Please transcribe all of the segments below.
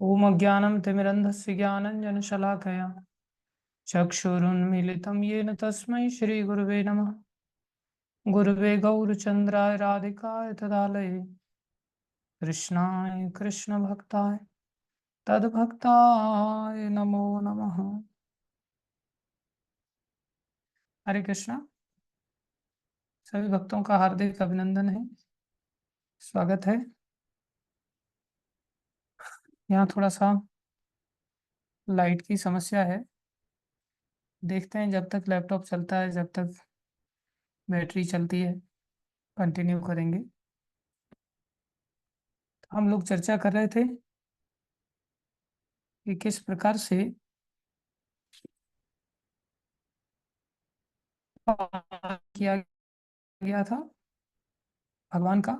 ओम अज्ञानं तिमिरन्धस्य ज्ञानञ्जनशलाकया चक्षुरुन्मीलितं येन तस्मै श्रीगुरवे नमः। गुरवे गौरचन्द्राय राधिकाय तदालये कृष्णाय कृष्णभक्ताय तद्भक्ताय नमो नमः। हरे कृष्णा। सभी भक्तों का हार्दिक अभिनंदन है, स्वागत है। यहाँ थोड़ा सा लाइट की समस्या है, देखते हैं जब तक लैपटॉप चलता है, जब तक बैटरी चलती है कंटिन्यू करेंगे। हम लोग चर्चा कर रहे थे कि किस प्रकार से किया गया था भगवान का,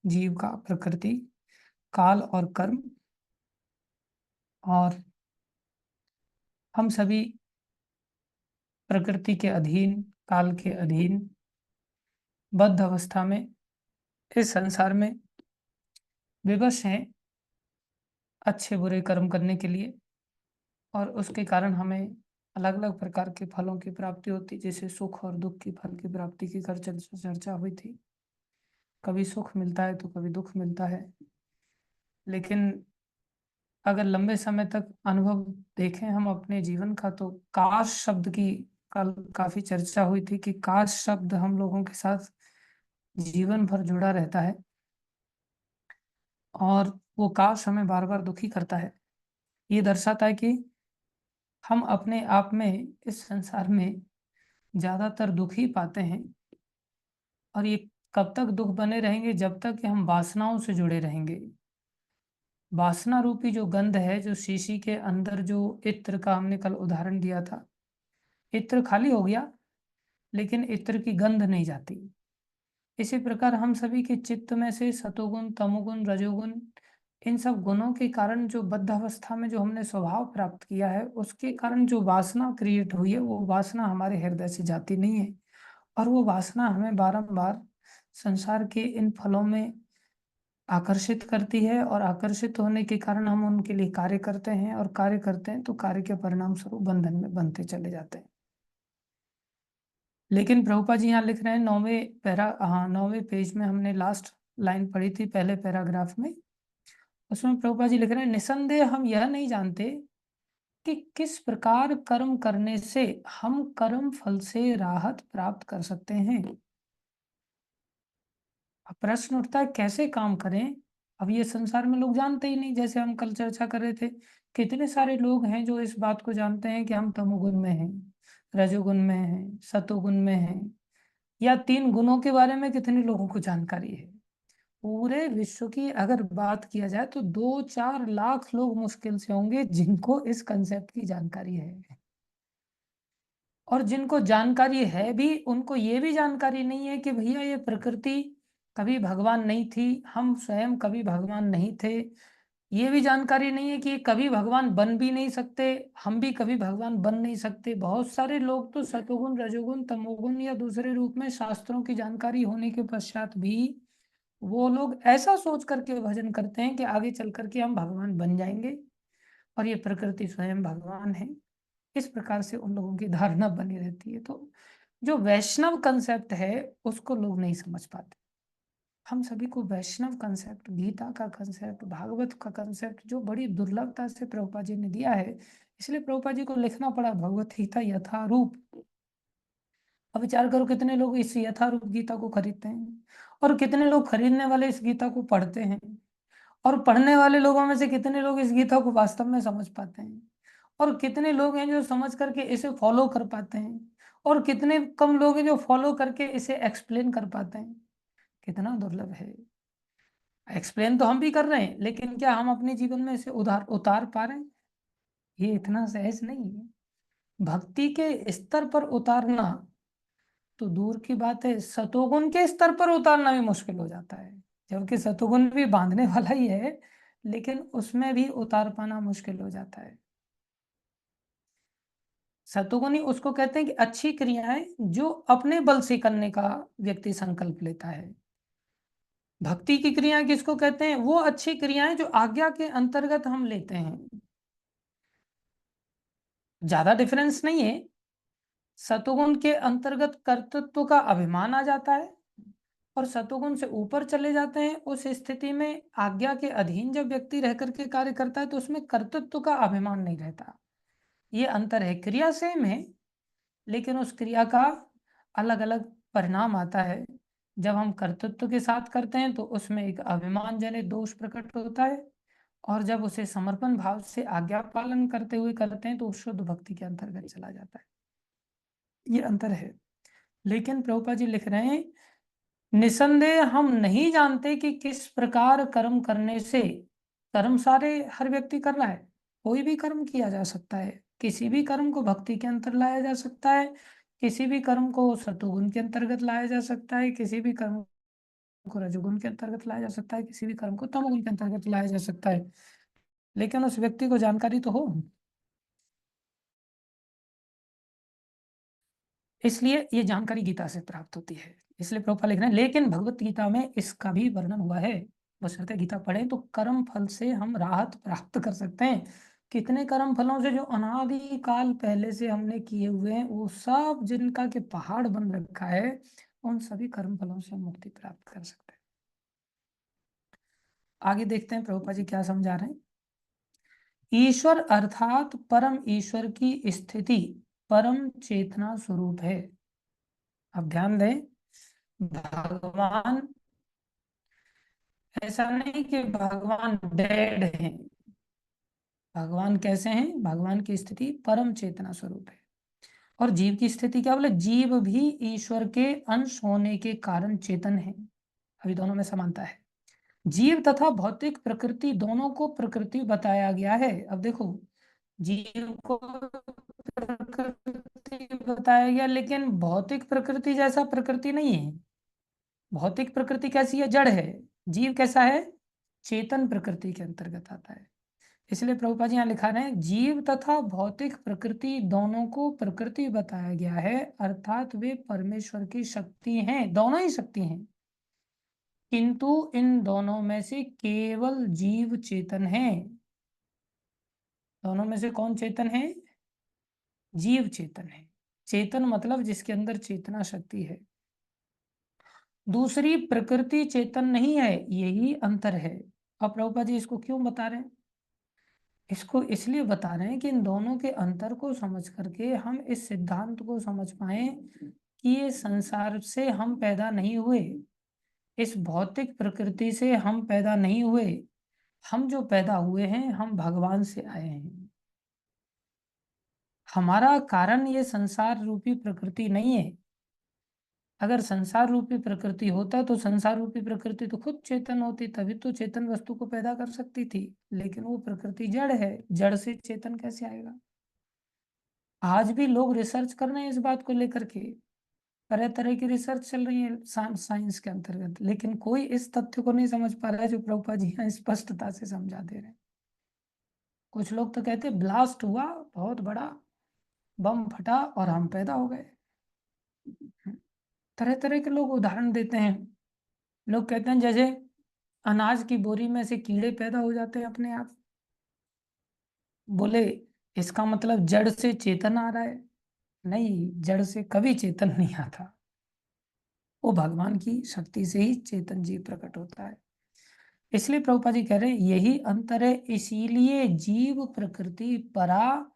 जीव का, प्रकृति, काल और कर्म, और हम सभी प्रकृति के अधीन, काल के अधीन, बद्ध अवस्था में इस संसार में विवश हैं अच्छे बुरे कर्म करने के लिए, और उसके कारण हमें अलग अलग प्रकार के फलों की प्राप्ति होती, जैसे सुख और दुख की फल की प्राप्ति की चर्चा हुई थी। कभी सुख मिलता है तो कभी दुख मिलता है, लेकिन अगर लंबे समय तक अनुभव देखें हम अपने जीवन का, तो काश शब्द की कल काफी चर्चा हुई थी कि काश शब्द हम लोगों के साथ जीवन भर जुड़ा रहता है, और वो काश हमें बार बार दुखी करता है। ये दर्शाता है कि हम अपने आप में इस संसार में ज्यादातर दुख ही पाते हैं, और ये कब तक दुख बने रहेंगे? जब तक कि हम वासनाओं से जुड़े रहेंगे। वासना रूपी जो गंध है, जो शीशी के अंदर जो इत्र का हमने कल उदाहरण दिया था, इत्र खाली हो गया लेकिन इत्र की गंध नहीं जाती। इसी प्रकार हम सभी के चित्त में से सतोगुण, तमोगुण, रजोगुण, इन सब गुणों के कारण जो बद्ध अवस्था में जो हमने स्वभाव प्राप्त किया है, उसके कारण जो वासना क्रिएट हुई है, वो वासना हमारे हृदय से जाती नहीं है, और वो वासना हमें बारंबार संसार के इन फलों में आकर्षित करती है, और आकर्षित होने के कारण हम उनके लिए कार्य करते हैं, और कार्य करते हैं तो कार्य के परिणाम स्वरूप बंधन में बनते चले जाते हैं। लेकिन प्रभुपा जी यहाँ लिख रहे हैं 9वें पेज में, हमने लास्ट लाइन पढ़ी थी पहले पैराग्राफ में, उसमें प्रभुपा जी लिख रहे हैं, निसंदेह हम यह नहीं जानते कि किस प्रकार कर्म करने से हम कर्म फल से राहत प्राप्त कर सकते हैं। अब प्रश्न उठता है कैसे काम करें। अब ये संसार में लोग जानते ही नहीं, जैसे हम कल चर्चा कर रहे थे, कितने सारे लोग हैं जो इस बात को जानते हैं कि हम तमोगुण में हैं, रजोगुण में हैं, सतोगुण में हैं, या तीन गुणों के बारे में कितने लोगों को जानकारी है। पूरे विश्व की अगर बात किया जाए तो 2-4 लाख लोग मुश्किल से होंगे जिनको इस कंसेप्ट की जानकारी है, और जिनको जानकारी है भी उनको ये भी जानकारी नहीं है कि भैया ये प्रकृति कभी भगवान नहीं थी, हम स्वयं कभी भगवान नहीं थे। ये भी जानकारी नहीं है कि कभी भगवान बन भी नहीं सकते, हम भी कभी भगवान बन नहीं सकते। बहुत सारे लोग तो सतोगुण, रजोगुण, तमोगुण या दूसरे रूप में शास्त्रों की जानकारी होने के पश्चात भी वो लोग ऐसा सोच करके भजन करते हैं कि आगे चल करके हम भगवान बन जाएंगे, और ये प्रकृति स्वयं भगवान है। इस प्रकार से उन लोगों की धारणा बनी रहती है। तो जो वैष्णव कंसेप्ट है उसको लोग नहीं समझ पाते। हम सभी को वैष्णव कंसेप्ट, गीता का कंसेप्ट, भागवत का कंसेप्ट जो बड़ी दुर्लभता से प्रभुपा जी ने दिया है, इसलिए प्रभुपा जी को लिखना पड़ा भगवत गीता यथारूप। अब विचार करो कितने लोग इस यथारूप गीता को खरीदते हैं, और कितने लोग खरीदने वाले इस गीता को पढ़ते हैं, और पढ़ने वाले लोगों में से कितने लोग इस गीता को वास्तव में समझ पाते हैं, और कितने लोग हैं जो समझ करके इसे फॉलो कर पाते हैं, और कितने कम लोग हैं जो फॉलो करके इसे एक्सप्लेन कर पाते हैं। कितना दुर्लभ है। एक्सप्लेन तो हम भी कर रहे हैं, लेकिन क्या हम अपने जीवन में इसे उतार उतार पा रहे हैं? ये इतना सहज नहीं है। भक्ति के स्तर पर उतारना तो दूर की बात है, सतोगुण के स्तर पर उतारना भी मुश्किल हो जाता है, जबकि सतोगुण भी बांधने वाला ही है, लेकिन उसमें भी उतार पाना मुश्किल हो जाता है। सतोगुणी उसको कहते हैं कि अच्छी क्रियाएं जो अपने बल से करने का व्यक्ति संकल्प लेता है। भक्ति की क्रियाएं किसको कहते हैं? वो अच्छी क्रियाएं जो आज्ञा के अंतर्गत हम लेते हैं। ज्यादा डिफरेंस नहीं है। सतोगुण के अंतर्गत कर्तृत्व का अभिमान आ जाता है, और सतोगुण से ऊपर चले जाते हैं। उस स्थिति में आज्ञा के अधीन जब व्यक्ति रह करके कार्य करता है तो उसमें कर्तृत्व का अभिमान नहीं रहता। ये अंतर है। क्रिया सेम है, लेकिन उस क्रिया का अलग अलग परिणाम आता है। जब हम कर्तृत्व के साथ करते हैं तो उसमें एक अभिमान जनित दोष प्रकट होता है, और जब उसे समर्पण भाव से आज्ञा पालन करते हुए करते हैं तो वो शुद्ध भक्ति के अंतर्गत चला जाता है। ये अंतर है। लेकिन प्रभुपाद जी लिख रहे हैं, निसंदेह हम नहीं जानते कि किस प्रकार कर्म करने से, कर्म सारे हर व्यक्ति कर रहा है, कोई भी कर्म किया जा सकता है। किसी भी कर्म को भक्ति के अंतर लाया जा सकता है, किसी भी कर्म को सतोगुण के अंतर्गत लाया जा सकता है, किसी भी कर्म को रजोगुण के अंतर्गत लाया जा सकता है, किसी भी कर्म को तमोगुण के अंतर्गत लाया जा सकता है, लेकिन उस व्यक्ति को जानकारी तो हो। इसलिए ये जानकारी गीता से प्राप्त होती है। इसलिए प्रभुपाद लिख रहे हैं, लेकिन भगवत गीता में इसका भी वर्णन हुआ है। बशर्ते गीता पढ़े तो कर्म फल से हम राहत प्राप्त कर सकते हैं। कितने कर्म फलों से जो अनादि काल पहले से हमने किए हुए हैं, वो सब जिनका के पहाड़ बन रखा है, उन सभी कर्म फलों से हम मुक्ति प्राप्त कर सकते हैं। आगे देखते हैं प्रभुपाद जी क्या समझा रहे हैं। ईश्वर अर्थात परम ईश्वर की स्थिति परम चेतना स्वरूप है। अब ध्यान दें, भगवान, ऐसा नहीं कि भगवान डेड हैं। भगवान कैसे हैं? भगवान की स्थिति परम चेतना स्वरूप है। और जीव की स्थिति क्या बोले? जीव भी ईश्वर के अंश होने के कारण चेतन है। अभी दोनों में समानता है। जीव तथा भौतिक प्रकृति दोनों को प्रकृति बताया गया है। अब देखो, जीव को प्रकृति बताया गया, लेकिन भौतिक प्रकृति जैसा प्रकृति नहीं है। भौतिक प्रकृति कैसी है? जड़ है। जीव कैसा है? चेतन प्रकृति के अंतर्गत आता है। इसलिए प्रभुपाद जी यहाँ लिखा रहे हैं, जीव तथा भौतिक प्रकृति दोनों को प्रकृति बताया गया है, अर्थात वे परमेश्वर की शक्ति हैं, दोनों ही शक्ति हैं। किंतु इन दोनों में से केवल जीव चेतन है। दोनों में से कौन चेतन है? जीव चेतन है। चेतन मतलब जिसके अंदर चेतना शक्ति है। दूसरी प्रकृति चेतन नहीं है, यही अंतर है। अब प्रभुपाद जी इसको क्यों बता रहे हैं? इसको इसलिए बता रहे हैं कि इन दोनों के अंतर को समझ करके हम इस सिद्धांत को समझ पाए कि ये संसार से हम पैदा नहीं हुए, इस भौतिक प्रकृति से हम पैदा नहीं हुए। हम जो पैदा हुए हैं, हम भगवान से आए हैं। हमारा कारण ये संसार रूपी प्रकृति नहीं है। अगर संसार रूपी प्रकृति होता तो संसार रूपी प्रकृति तो खुद चेतन होती, तभी तो चेतन वस्तु को पैदा कर सकती थी। लेकिन वो प्रकृति जड़ है, जड़ से चेतन कैसे आएगा? आज भी लोग रिसर्च कर रहे हैं इस बात को लेकर के। तरह तरह की रिसर्च चल रही है साइंस के अंतर्गत, लेकिन कोई इस तथ्य को नहीं समझ पा रहा है जो प्रभुपाद जी यहाँ स्पष्टता से समझा दे रहे हैं। कुछ लोग तो कहते हैं ब्लास्ट हुआ, बहुत बड़ा बम फटा और हम पैदा हो गए। तरह तरह के लोग उदाहरण देते हैं। लोग कहते हैं जैसे अनाज की बोरी में से कीड़े पैदा हो जाते हैं अपने आप। बोले इसका मतलब जड़ से चेतन आ रहा है। नहीं, जड़ से कभी चेतन नहीं आता। वो भगवान की शक्ति से ही चेतन जीव प्रकट होता है। इसलिए प्रभुपाद जी कह रहे हैं यही अंतर है। इसीलिए जीव प्रकृति परा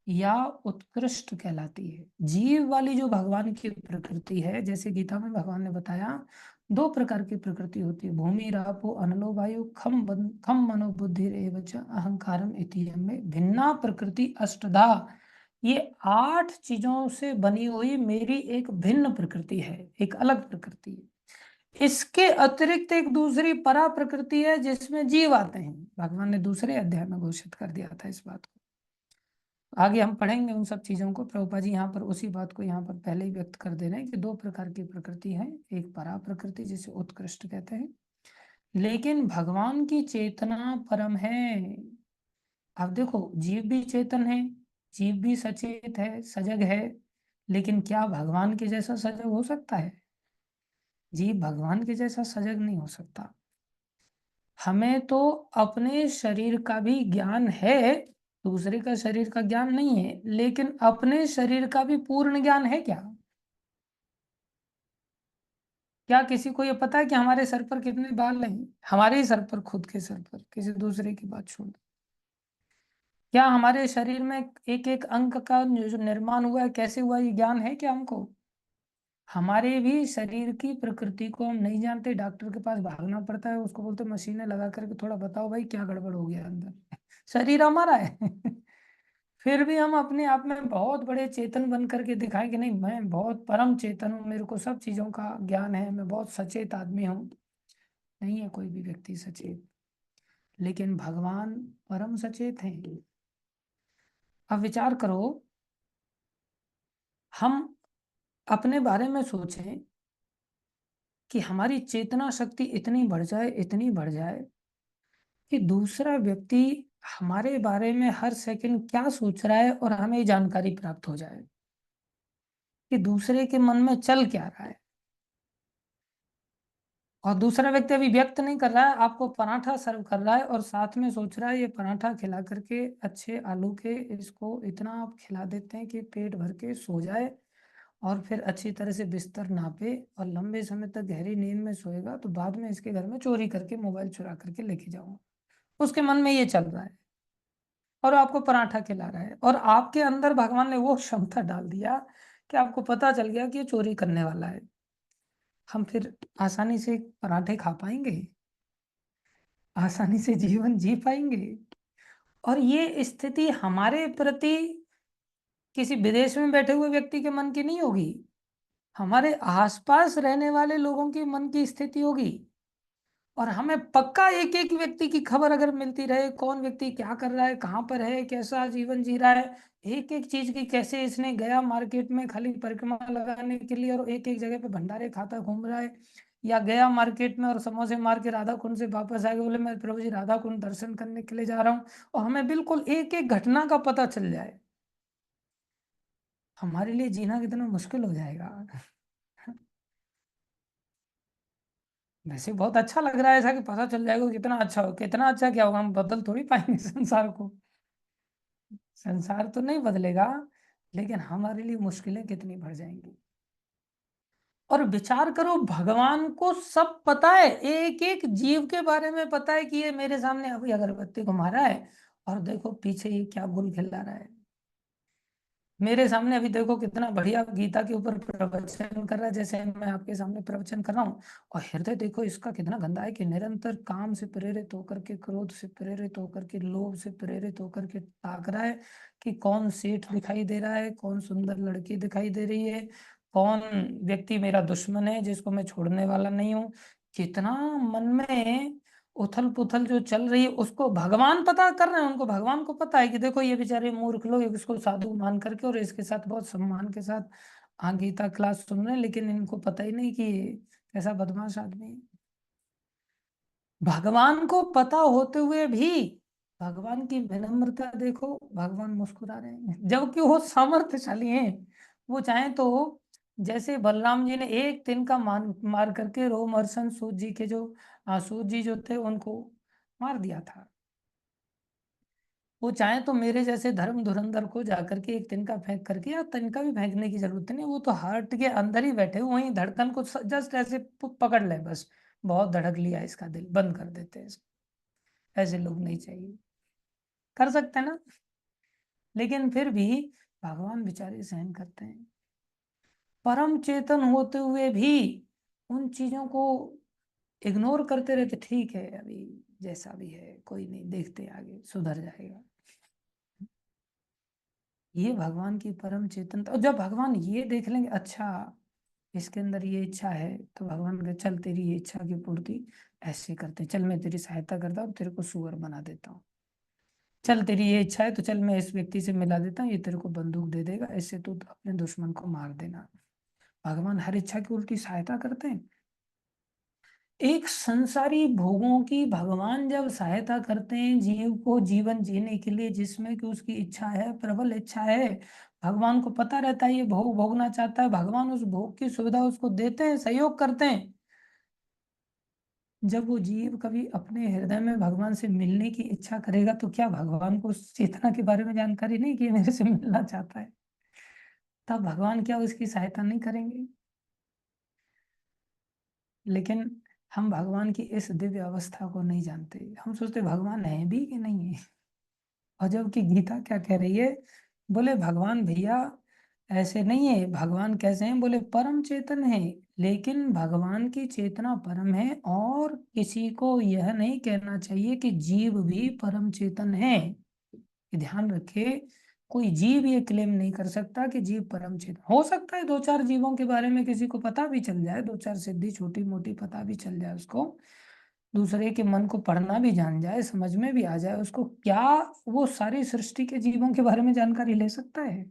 या उत्कृष्ट कहलाती है। जीव वाली जो भगवान की प्रकृति है, जैसे गीता में भगवान ने बताया, दो प्रकार की प्रकृति होती है, भूमि रापो अनलो वायु खम मनो बुद्धि एवच अहंकारम इतियम में भिन्ना प्रकृति अष्टधा। ये 8 चीजों से बनी हुई मेरी एक भिन्न प्रकृति है, एक अलग प्रकृति है। इसके अतिरिक्त एक दूसरी परा प्रकृति है जिसमें जीव आते हैं। भगवान ने दूसरे अध्याय में घोषित कर दिया था इस बात को। आगे हम पढ़ेंगे उन सब चीजों को। प्रभुपाद जी यहाँ पर उसी बात को यहाँ पर पहले ही व्यक्त कर दे रहे हैं कि दो प्रकार की प्रकृति है, एक परा प्रकृति जिसे उत्कृष्ट कहते हैं, लेकिन भगवान की चेतना परम है। अब देखो, जीव भी चेतन है, जीव भी सचेत है, सजग है, लेकिन क्या भगवान के जैसा सजग हो सकता है? जीव भगवान के जैसा सजग नहीं हो सकता। हमें तो अपने शरीर का भी ज्ञान है, दूसरे का शरीर का ज्ञान नहीं है, लेकिन अपने शरीर का भी पूर्ण ज्ञान है क्या? क्या किसी को ये पता है कि हमारे सर पर कितने बाल हैं? हमारे ही सर पर, खुद के सर पर, किसी दूसरे की बात छोड़ दो। क्या हमारे शरीर में एक एक अंग का जो निर्माण हुआ है, कैसे हुआ, ये ज्ञान है क्या हमको? हमारे भी शरीर की प्रकृति को हम नहीं जानते, डॉक्टर के पास भागना पड़ता है, उसको बोलते मशीनें लगा करके थोड़ा बताओ भाई क्या गड़बड़ हो गया अंदर। शरीर हमारा है। फिर भी हम अपने आप में बहुत बड़े चेतन बन करके दिखाएं कि नहीं, मैं बहुत परम चेतन हूँ, मेरे को सब चीजों का ज्ञान है, मैं बहुत सचेत आदमी हूँ। नहीं है कोई भी व्यक्ति सचेत, लेकिन भगवान परम सचेत हैं। अब विचार करो, हम अपने बारे में सोचें कि हमारी चेतना शक्ति इतनी बढ़ जाए, इतनी बढ़ जाए कि दूसरा व्यक्ति हमारे बारे में हर सेकंड क्या सोच रहा है और हमें ये जानकारी प्राप्त हो जाए कि दूसरे के मन में चल क्या रहा है। और दूसरा व्यक्ति अभी व्यक्त नहीं कर रहा है, आपको पराठा सर्व कर रहा है और साथ में सोच रहा है ये पराठा खिला करके अच्छे आलू के इसको इतना आप खिला देते हैं कि पेट भर के सो जाए और फिर अच्छी तरह से बिस्तर नापे और लंबे समय तक गहरी नींद में सोएगा, तो बाद में इसके घर में चोरी करके मोबाइल चुरा करके लेके जाऊंगा। उसके मन में ये चल रहा है और आपको पराठा खिला रहा है, और आपके अंदर भगवान ने वो क्षमता डाल दिया कि आपको पता चल गया कि ये चोरी करने वाला है। हम फिर आसानी से पराठे खा पाएंगे? आसानी से जीवन जी पाएंगे? और ये स्थिति हमारे प्रति किसी विदेश में बैठे हुए व्यक्ति के मन की नहीं होगी, हमारे आसपास रहने वाले लोगों की मन की स्थिति होगी। और हमें पक्का एक एक व्यक्ति की खबर अगर मिलती रहे, कौन व्यक्ति क्या कर रहा है, कहाँ पर है, कैसा जीवन जी रहा है, एक एक चीज की, कैसे इसने गया मार्केट में खाली परिक्रमा लगाने के लिए और एक एक जगह पे भंडारे खाता घूम रहा है, या गया मार्केट में और समोसे मार के राधा कुंड से वापस आ गए, बोले मैं प्रभु जी राधा कुंड दर्शन करने के लिए जा रहा हूँ, और हमें बिल्कुल एक एक घटना का पता चल जाए, हमारे लिए जीना कितना मुश्किल हो जाएगा। वैसे बहुत अच्छा लग रहा है ऐसा कि पता चल जाएगा, कितना अच्छा हो, कितना अच्छा क्या होगा, हम बदल थोड़ी पाएंगे संसार को। संसार तो नहीं बदलेगा, लेकिन हमारे लिए मुश्किलें कितनी बढ़ जाएंगी। और विचार करो, भगवान को सब पता है, एक एक जीव के बारे में पता है कि ये मेरे सामने अभी अगरबत्ती को मारा है और देखो पीछे ये क्या गुल खिला रहा है, मेरे सामने अभी देखो कितना बढ़िया गीता के ऊपर प्रवचन कर रहा है, जैसे मैं आपके सामने प्रवचन कर रहा हूँ, और हृदय देखो इसका कितना गंदा है कि निरंतर काम से प्रेरित होकर के, क्रोध से प्रेरित होकर के, लोभ से प्रेरित होकर के ताक रहा है कि कौन सेठ दिखाई दे रहा है, कौन सुंदर लड़की दिखाई दे रही है, कौन व्यक्ति मेरा दुश्मन है जिसको मैं छोड़ने वाला नहीं हूँ। कितना मन में उथल पुथल जो चल रही है, उसको भगवान पता कर रहे हैं, उनको भगवान को पता है कि देखो ये बेचारे मूर्ख लोग इसको साधु मान करके और इसके साथ बहुत सम्मान के साथ गीता क्लास सुन रहे हैं, लेकिन इनको पता ही नहीं कि ये कैसा बदमाश आदमी है। भगवान को पता होते हुए भी भगवान की विनम्रता देखो, भगवान मुस्कुरा रहे हैं जबकि वो सामर्थ्यशाली हैं। वो चाहे तो, जैसे बलराम जी ने एक दिन का मार करके रोमहर्षण सूत जी के जो सूत जी जो थे उनको मार दिया था, वो चाहे तो मेरे जैसे धर्म धुरंधर को जाकर के एक तिनका फेंक करके, या तिनका भी फेंकने की जरूरत नहीं, वो तो हार्ट के अंदर ही बैठे हुए, वहीं धड़कन को जस्ट ऐसे पकड़ ले बस, बहुत धड़क लिया इसका दिल, बंद कर देते हैं इसको। ऐसे लोग नहीं चाहिए, कर सकते हैं ना, लेकिन फिर भी भगवान बेचारे सहन करते हैं, परम चेतन होते हुए भी उन चीजों को इग्नोर करते रहते, ठीक है अभी जैसा भी है कोई नहीं, देखते आगे सुधर जाएगा। ये भगवान की परम चेतनता, और जब भगवान ये देख लेंगे अच्छा इसके अंदर ये इच्छा है, तो भगवान का चल तेरी ये इच्छा की पूर्ति ऐसे करते हैं, चल मैं तेरी सहायता करता हूँ, तेरे को सुअर बना देता हूँ, चल तेरी ये इच्छा है तो चल मैं इस व्यक्ति से मिला देता हूँ, ये तेरे को बंदूक दे देगा, ऐसे तू अपने दुश्मन को मार देना। भगवान हर इच्छा की उल्टी सहायता करते हैं। एक संसारी भोगों की भगवान जब सहायता करते हैं जीव को जीवन जीने के लिए, जिसमें कि उसकी इच्छा है, प्रबल इच्छा है, भगवान को पता रहता है ये भोग भोगना चाहता है, भगवान उस भोग की सुविधा उसको देते हैं, सहयोग करते हैं। जब वो जीव कभी अपने हृदय में भगवान से मिलने की इच्छा करेगा तो क्या भगवान को उस चेतना के बारे में जानकारी नहीं कि ये मेरे से मिलना चाहता है? तब भगवान क्या उसकी सहायता नहीं करेंगे? लेकिन हम भगवान की इस दिव्य अवस्था को नहीं जानते। हम सोचते भगवान है भी कि नहीं है। और जबकि गीता क्या कह रही है, बोले भगवान भैया ऐसे नहीं है। भगवान कैसे हैं? बोले परम चेतन है। लेकिन भगवान की चेतना परम है, और किसी को यह नहीं कहना चाहिए कि जीव भी परम चेतन है। ये ध्यान रखे, कोई जीव ये क्लेम नहीं कर सकता कि जीव परम चेतन। हो सकता है दो चार जीवों के बारे में किसी को पता भी चल जाए, दो चार सिद्धि छोटी मोटी पता भी चल जाए उसको, दूसरे के मन को पढ़ना भी जान जाए, समझ में भी आ जाए उसको, क्या वो सारी सृष्टि के जीवों के बारे में जानकारी ले सकता है?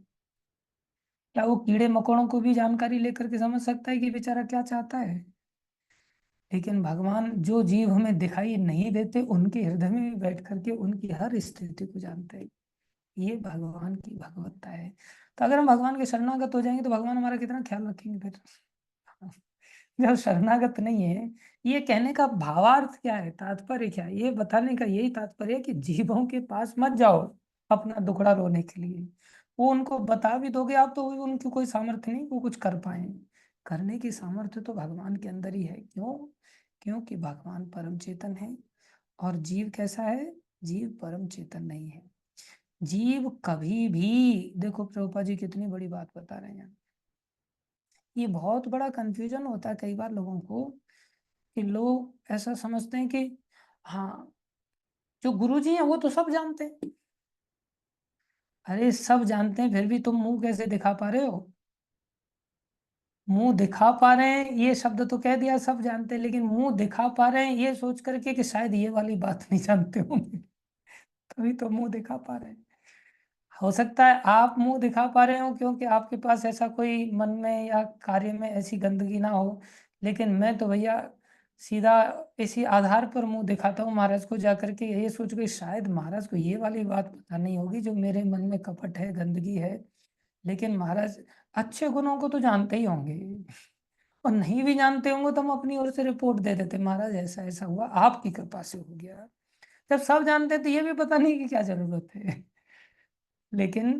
क्या वो कीड़े मकोड़ों को भी जानकारी लेकर के समझ सकता है कि बेचारा क्या चाहता है? लेकिन भगवान जो जीव हमें दिखाई नहीं देते, उनके हृदय में भी बैठ करके उनकी हर स्थिति को जानते हैं। ये भगवान की भगवत्ता है। तो अगर हम भगवान के शरणागत हो जाएंगे तो भगवान हमारा कितना ख्याल रखेंगे फिर? जब शरणागत नहीं है, ये कहने का भावार्थ क्या है, तात्पर्य क्या है? ये बताने का यही तात्पर्य है कि जीवों के पास मत जाओ अपना दुखड़ा रोने के लिए। वो उनको बता भी दोगे आप तो उनकी कोई सामर्थ्य नहीं वो कुछ कर पाए। करने की सामर्थ्य तो भगवान के अंदर ही है। क्यों? क्योंकि भगवान परम चेतन है, और जीव कैसा है? जीव परम चेतन नहीं है। जीव कभी भी, देखो प्रभुपा जी कितनी बड़ी बात बता रहे हैं। ये बहुत बड़ा कंफ्यूजन होता है कई बार लोगों को, कि लोग ऐसा समझते हैं कि हाँ, जो गुरुजी हैं वो तो सब जानते हैं। अरे सब जानते हैं, फिर भी तुम मुंह कैसे दिखा पा रहे हो? मुंह दिखा पा रहे हैं ये शब्द तो कह दिया सब जानते हैं, लेकिन मुंह दिखा पा रहे हैं ये सोच करके कि शायद ये वाली बात नहीं जानते होंगे, तभी तो मुंह दिखा पा रहे हैं। हो सकता है आप मुंह दिखा पा रहे हो क्योंकि आपके पास ऐसा कोई मन में या कार्य में ऐसी गंदगी ना हो, लेकिन मैं तो भैया सीधा इसी आधार पर मुंह दिखाता हूँ महाराज को जाकर के, ये सोच के शायद महाराज को ये वाली बात पता नहीं होगी जो मेरे मन में कपट है, गंदगी है। लेकिन महाराज अच्छे गुणों को तो जानते ही होंगे, और नहीं भी जानते होंगे तो हम अपनी ओर से रिपोर्ट दे देते, महाराज ऐसा ऐसा हुआ, आपकी कृपा से हो गया। जब सब जानते हैं तो ये भी पता नहीं कि क्या जरूरत है। लेकिन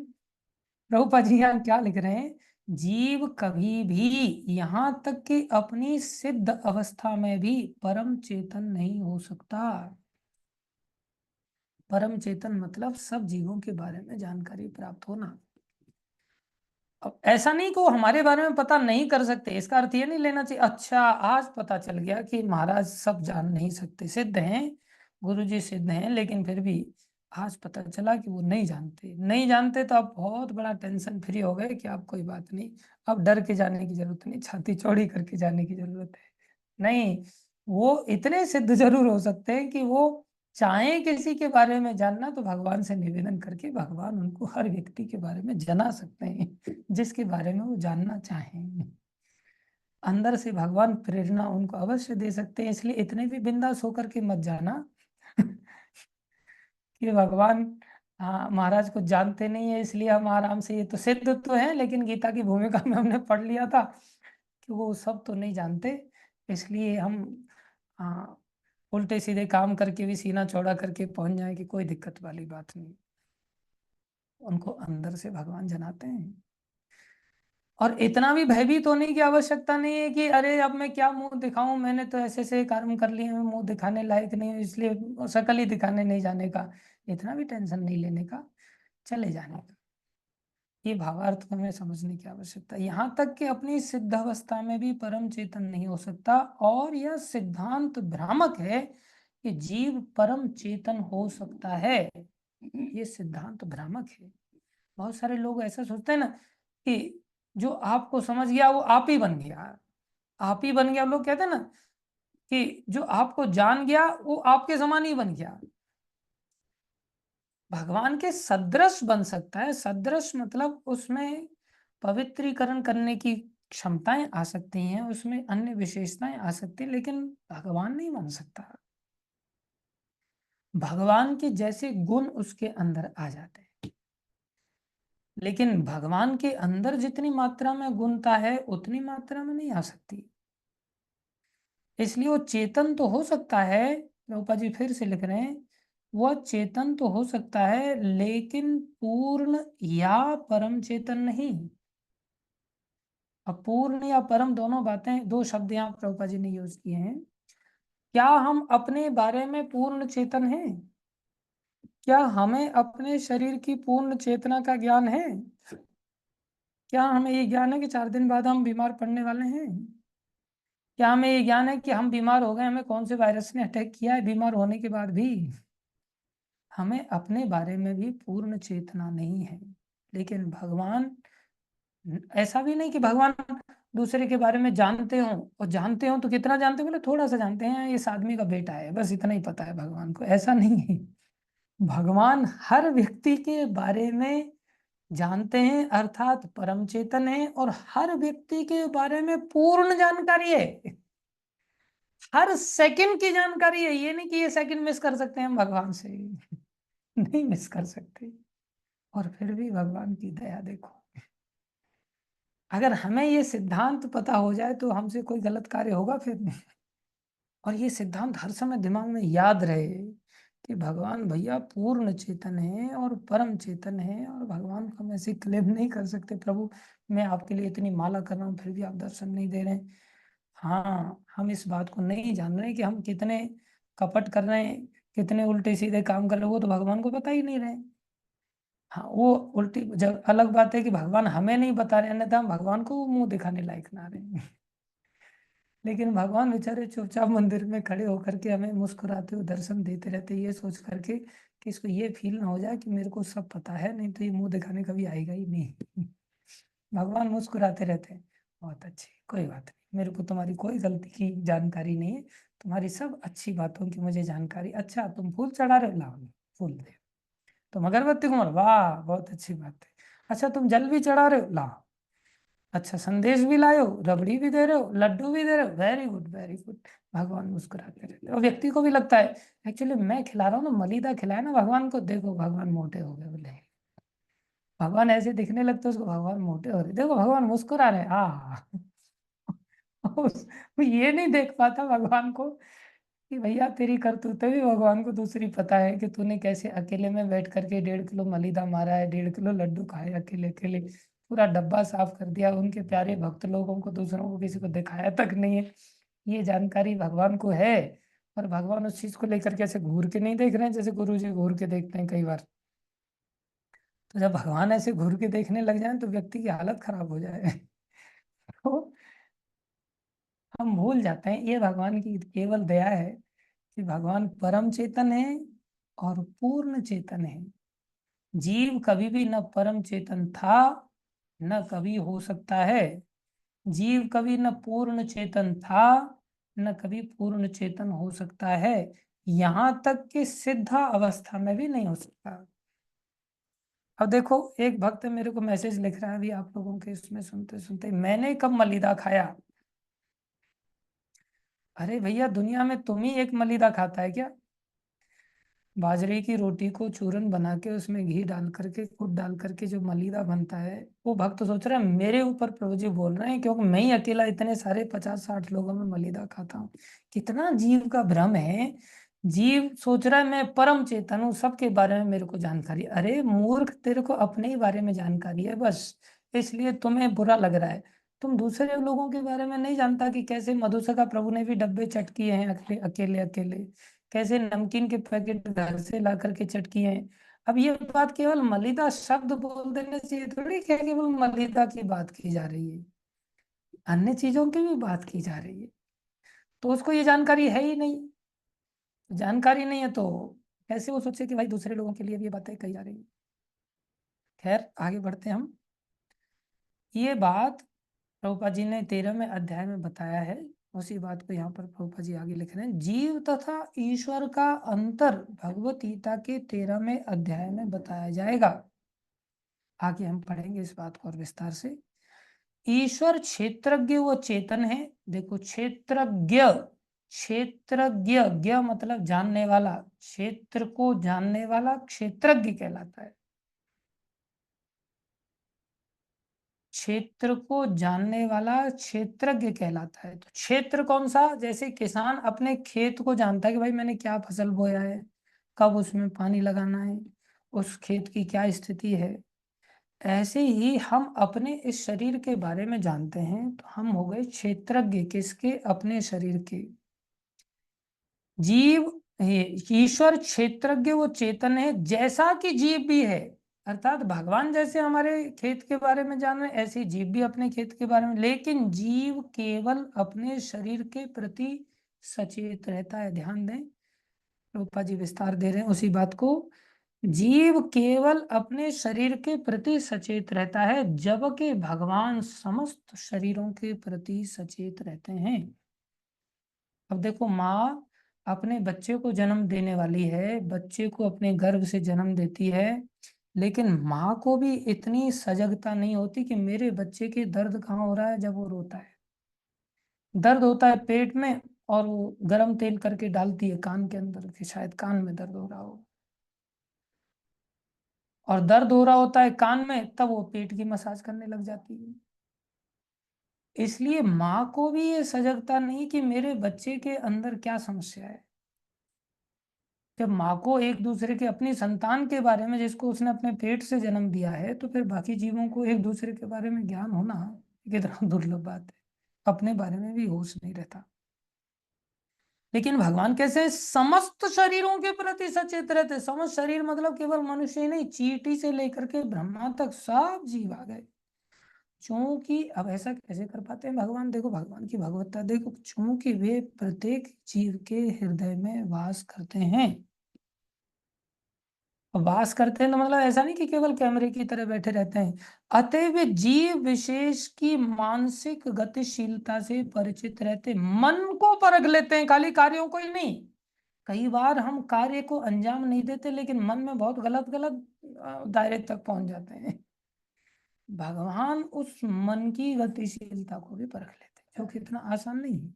प्रभुपा जी यहाँ क्या लिख रहे हैं, जीव कभी भी, यहाँ तक कि अपनी सिद्ध अवस्था में भी परम चेतन नहीं हो सकता। परम चेतन मतलब सब जीवों के बारे में जानकारी प्राप्त होना। अब ऐसा नहीं कि वो हमारे बारे में पता नहीं कर सकते, इसका अर्थ ये नहीं लेना चाहिए अच्छा आज पता चल गया कि महाराज सब जान नहीं सकते, सिद्ध हैं, गुरु जी सिद्ध हैं, लेकिन फिर भी आज पता चला कि वो नहीं जानते। नहीं जानते तो आप बहुत बड़ा टेंशन फ्री हो गए कि आप कोई बात नहीं, अब डर के जाने की जरूरत नहीं, छाती चौड़ी करके जाने की जरूरत है। नहीं, वो इतने सिद्ध जरूर हो सकते हैं कि वो चाहे किसी के बारे में जानना तो भगवान से निवेदन करके भगवान उनको हर व्यक्ति के बारे में जना सकते हैं जिसके बारे में वो जानना चाहें। अंदर से भगवान प्रेरणा उनको अवश्य दे सकते हैं, इसलिए इतने भी बिंदास होकर के मत जाना कि भगवान हाँ महाराज को जानते नहीं है इसलिए हम आराम से, ये तो सिद्ध तो है लेकिन गीता की भूमिका में हमने पढ़ लिया था कि वो सब तो नहीं जानते, इसलिए हम हाँ उल्टे सीधे काम करके भी सीना चौड़ा करके पहुंच जाए कि कोई दिक्कत वाली बात नहीं। उनको अंदर से भगवान जनाते हैं। और इतना भी भयभीत होने की आवश्यकता नहीं है कि अरे अब मैं क्या मुंह दिखाऊं, मैंने तो ऐसे ऐसे कर्म कर लिए, मैं मुंह दिखाने लायक नहीं हूं इसलिए शकल ही दिखाने नहीं जाने का। इतना भी टेंशन नहीं लेने का, चले जाने का। ये भावार्थ को हमें समझने की आवश्यकता है। यहाँ तक कि अपनी सिद्धावस्था में भी परम चेतन नहीं हो सकता, और यह सिद्धांत भ्रामक है कि जीव परम चेतन हो सकता है। ये सिद्धांत भ्रामक है। बहुत सारे लोग ऐसा सोचते हैं ना कि जो आपको समझ गया वो आप ही बन गया, आप ही बन गया। लोग कहते हैं ना कि जो आपको जान गया वो आपके समान ही बन गया। भगवान के सदृश बन सकता है, सदृश मतलब उसमें पवित्रीकरण करने की क्षमताएं आ सकती हैं, उसमें अन्य विशेषताएं आ सकती हैं, लेकिन भगवान नहीं बन सकता। भगवान के जैसे गुण उसके अंदर आ जाते हैं, लेकिन भगवान के अंदर जितनी मात्रा में गुणता है उतनी मात्रा में नहीं आ सकती। इसलिए वो चेतन तो हो सकता है, प्रभुपाद जी फिर से लिख रहे हैं, वह चेतन तो हो सकता है लेकिन पूर्ण या परम चेतन नहीं। अब पूर्ण या परम दोनों बातें, दो शब्द यहाँ प्रभुपाद जी ने यूज किए हैं। क्या हम अपने बारे में पूर्ण चेतन हैं? क्या हमें अपने शरीर की पूर्ण चेतना का ज्ञान है? क्या हमें ये ज्ञान है कि 4 दिन बाद हम बीमार पड़ने वाले हैं? क्या हमें ये ज्ञान है कि हम बीमार हो गए, हमें कौन से वायरस ने अटैक किया है बीमार होने के बाद भी? हमें अपने बारे में भी पूर्ण चेतना नहीं है। लेकिन भगवान, ऐसा भी नहीं कि भगवान दूसरे के बारे में जानते हो, और जानते हो तो कितना जानते हो, बोले थोड़ा सा जानते हैं, इस आदमी का बेटा है, बस इतना ही पता है भगवान को, ऐसा नहीं है। भगवान हर व्यक्ति के बारे में जानते हैं, अर्थात परम चेतन है, और हर व्यक्ति के बारे में पूर्ण जानकारी है। हर सेकंड की जानकारी है, ये नहीं कि ये सेकंड मिस कर सकते हैं हम भगवान से। नहीं मिस कर सकते। और फिर भी भगवान की दया देखो, अगर हमें ये सिद्धांत पता हो जाए तो हमसे कोई गलत कार्य होगा फिर नहीं। और ये सिद्धांत हर समय दिमाग में याद रहे कि भगवान भैया पूर्ण चेतन है और परम चेतन है, और भगवान को हम ऐसे क्लेम नहीं कर सकते, प्रभु मैं आपके लिए इतनी माला कर रहा हूँ फिर भी आप दर्शन नहीं दे रहे हैं। हाँ, हम इस बात को नहीं जान रहे कि हम कितने कपट कर रहे हैं, कितने उल्टे सीधे काम कर रहे हैं, वो तो भगवान को बता ही नहीं रहे। हाँ, वो उल्टी जब अलग बात है कि भगवान हमें नहीं बता रहे, अन्यथा हम भगवान को मुंह दिखाने लायक ना रहे। लेकिन भगवान बेचारे चुपचाप मंदिर में खड़े होकर के हमें मुस्कुराते हुए दर्शन देते रहते, ये सोच करके कि इसको ये फील ना हो जाए कि मेरे को सब पता है, नहीं तो ये मुंह दिखाने कभी आएगा ही नहीं। भगवान मुस्कुराते रहते हैं, बहुत अच्छे, कोई बात नहीं, मेरे को तुम्हारी कोई गलती की जानकारी नहीं है, तुम्हारी सब अच्छी बातों की मुझे जानकारी। अच्छा तुम फूल चढ़ा रहे हो, लाओ फूल दे। तुम अगरबत्ती कुमार, वाह बहुत अच्छी बात है। अच्छा तुम जल भी चढ़ा रहे हो, लाओ। अच्छा संदेश भी लाए हो, रबड़ी भी दे रहे हो, लड्डू भी दे रहे हो, वेरी गुड वेरी गुड। भगवान मुस्कुराते रहते हैं। और व्यक्ति को भी लगता है एक्चुअली मैं खिला रहा हूँ ना, मलीदा खिलाया ना भगवान को, देखो भगवान मोटे हो गए बोले। भगवान ऐसे दिखने लगते उसको, भगवान मोटे हो रहे, देखो भगवान मुस्कुरा रहे, हाँ। वो ये नहीं देख पाता भगवान को कि भैया तेरी करतूतें भी भगवान को दूसरी पता है, कि तूने कैसे अकेले में बैठ करके 1.5 किलो मलीदा मारा है, 1.5 किलो लड्डू खाए अकेले अकेले, पूरा डब्बा साफ कर दिया, उनके प्यारे भक्त लोगों को, दूसरों को किसी को दिखाया तक नहीं है। ये जानकारी भगवान को है, और भगवान उस चीज को लेकर के ऐसे घूर के नहीं देख रहे हैं जैसे गुरु जी घूर के देखते हैं कई बार। तो जब भगवान ऐसे घूर के देखने लग जाए तो व्यक्ति की हालत खराब हो जाए। तो हम भूल जाते हैं ये भगवान की केवल दया है कि भगवान परम चेतन है और पूर्ण चेतन है। जीव कभी भी न परम चेतन था, न कभी हो सकता है। जीव कभी न पूर्ण चेतन था, न कभी पूर्ण चेतन हो सकता है, यहाँ तक कि सिद्धा अवस्था में भी नहीं हो सकता। अब देखो, एक भक्त मेरे को मैसेज लिख रहा है अभी आप लोगों के इसमें सुनते सुनते, मैंने कब मलिदा खाया? अरे भैया दुनिया में तुम ही एक मलिदा खाता है क्या? बाजरे की रोटी को चूरन बना के उसमें घी डाल करके, खुद डाल करके जो मलीदा बनता है, वो भक्त सोच रहा है मेरे ऊपर प्रभु जी बोल रहे हैं, क्योंकि मैं ही अकेला इतने सारे 50-60 लोगों में मलीदा खाता हूँ। कितना जीव का भ्रम है। जीव सोच रहा है मैं परम चेतन हूँ, सबके बारे में मेरे को जानकारी। अरे मूर्ख, तेरे को अपने ही बारे में जानकारी है बस, इसलिए तुम्हें बुरा लग रहा है। तुम दूसरे लोगों के बारे में नहीं जानता कि कैसे मधुसूदन प्रभु ने भी डब्बे चट किए हैं अकेले अकेले अकेले, कैसे नमकीन के पैकेट घर से ला करके चटकी हैं। अब ये बात केवल मलिदा शब्द बोल देने से ये थोड़ी कि केवल मलिदा की बात की जा रही है, अन्य चीजों की भी बात की जा रही है। तो उसको ये जानकारी है ही नहीं। जानकारी नहीं है तो कैसे वो सोचे कि भाई दूसरे लोगों के लिए भी ये बातें कही जा रही है। खैर आगे बढ़ते हैं हम। ये बात प्रभुपाद जी ने 13वें अध्याय में बताया है, उसी बात को यहाँ पर प्रभुपाद जी आगे लिख रहे हैं। जीव तथा ईश्वर का अंतर भगवत गीता के 13वें अध्याय में बताया जाएगा। आगे हम पढ़ेंगे इस बात को और विस्तार से। ईश्वर क्षेत्रज्ञ व चेतन है। देखो क्षेत्रज्ञ, क्षेत्रज्ञ, ज्ञ मतलब जानने वाला, क्षेत्र को जानने वाला क्षेत्रज्ञ कहलाता है। क्षेत्र को जानने वाला क्षेत्रज्ञ कहलाता है। तो क्षेत्र कौन सा? जैसे किसान अपने खेत को जानता है कि भाई मैंने क्या फसल बोया है, कब उसमें पानी लगाना है, उस खेत की क्या स्थिति है। ऐसे ही हम अपने इस शरीर के बारे में जानते हैं, तो हम हो गए क्षेत्रज्ञ। किसके? अपने शरीर के। जीव, ईश्वर क्षेत्रज्ञ, वो चेतन है जैसा कि जीव भी है। अर्थात भगवान जैसे हमारे खेत के बारे में जान रहे हैं, ऐसे ही जीव भी अपने खेत के बारे में। लेकिन जीव केवल अपने शरीर के प्रति सचेत रहता है। ध्यान दें, रूपा जी विस्तार दे रहे हैं उसी बात को। जीव केवल अपने शरीर के प्रति सचेत रहता है, जबकि भगवान समस्त शरीरों के प्रति सचेत रहते हैं। अब देखो, माँ अपने बच्चे को जन्म देने वाली है, बच्चे को अपने गर्भ से जन्म देती है, लेकिन माँ को भी इतनी सजगता नहीं होती कि मेरे बच्चे के दर्द कहाँ हो रहा है जब वो रोता है। दर्द होता है पेट में, और वो गर्म तेल करके डालती है कान के अंदर कि शायद कान में दर्द हो रहा हो। और दर्द हो रहा होता है कान में, तब वो पेट की मसाज करने लग जाती है। इसलिए माँ को भी ये सजगता नहीं कि मेरे बच्चे के अंदर क्या समस्या है। जब माँ को एक दूसरे के, अपनी संतान के बारे में, जिसको उसने अपने पेट से जन्म दिया है, तो फिर बाकी जीवों को एक दूसरे के बारे में ज्ञान होना कितना दुर्लभ बात है। अपने बारे में भी होश नहीं रहता। लेकिन भगवान कैसे हैं? समस्त शरीरों के प्रति सचेत रहते। समस्त शरीर मतलब केवल मनुष्य ही नहीं, चींटी से लेकर के ब्रह्मा तक सब जीव आ गए। चूंकि अब ऐसा कैसे कर पाते हैं भगवान? देखो भगवान की भगवत्ता देखो, चूंकि वे प्रत्येक जीव के हृदय में वास करते हैं। वास करते हैं तो मतलब ऐसा नहीं कि केवल कैमरे की तरह बैठे रहते हैं। अतएव जीव विशेष की मानसिक गतिशीलता से परिचित रहते, मन को परख लेते हैं, खाली कार्यों को ही नहीं। कई बार हम कार्य को अंजाम नहीं देते, लेकिन मन में बहुत गलत गलत दायरे तक पहुंच जाते हैं। भगवान उस मन की गतिशीलता को भी परख लेते हैं, जो कि इतना आसान नहीं है।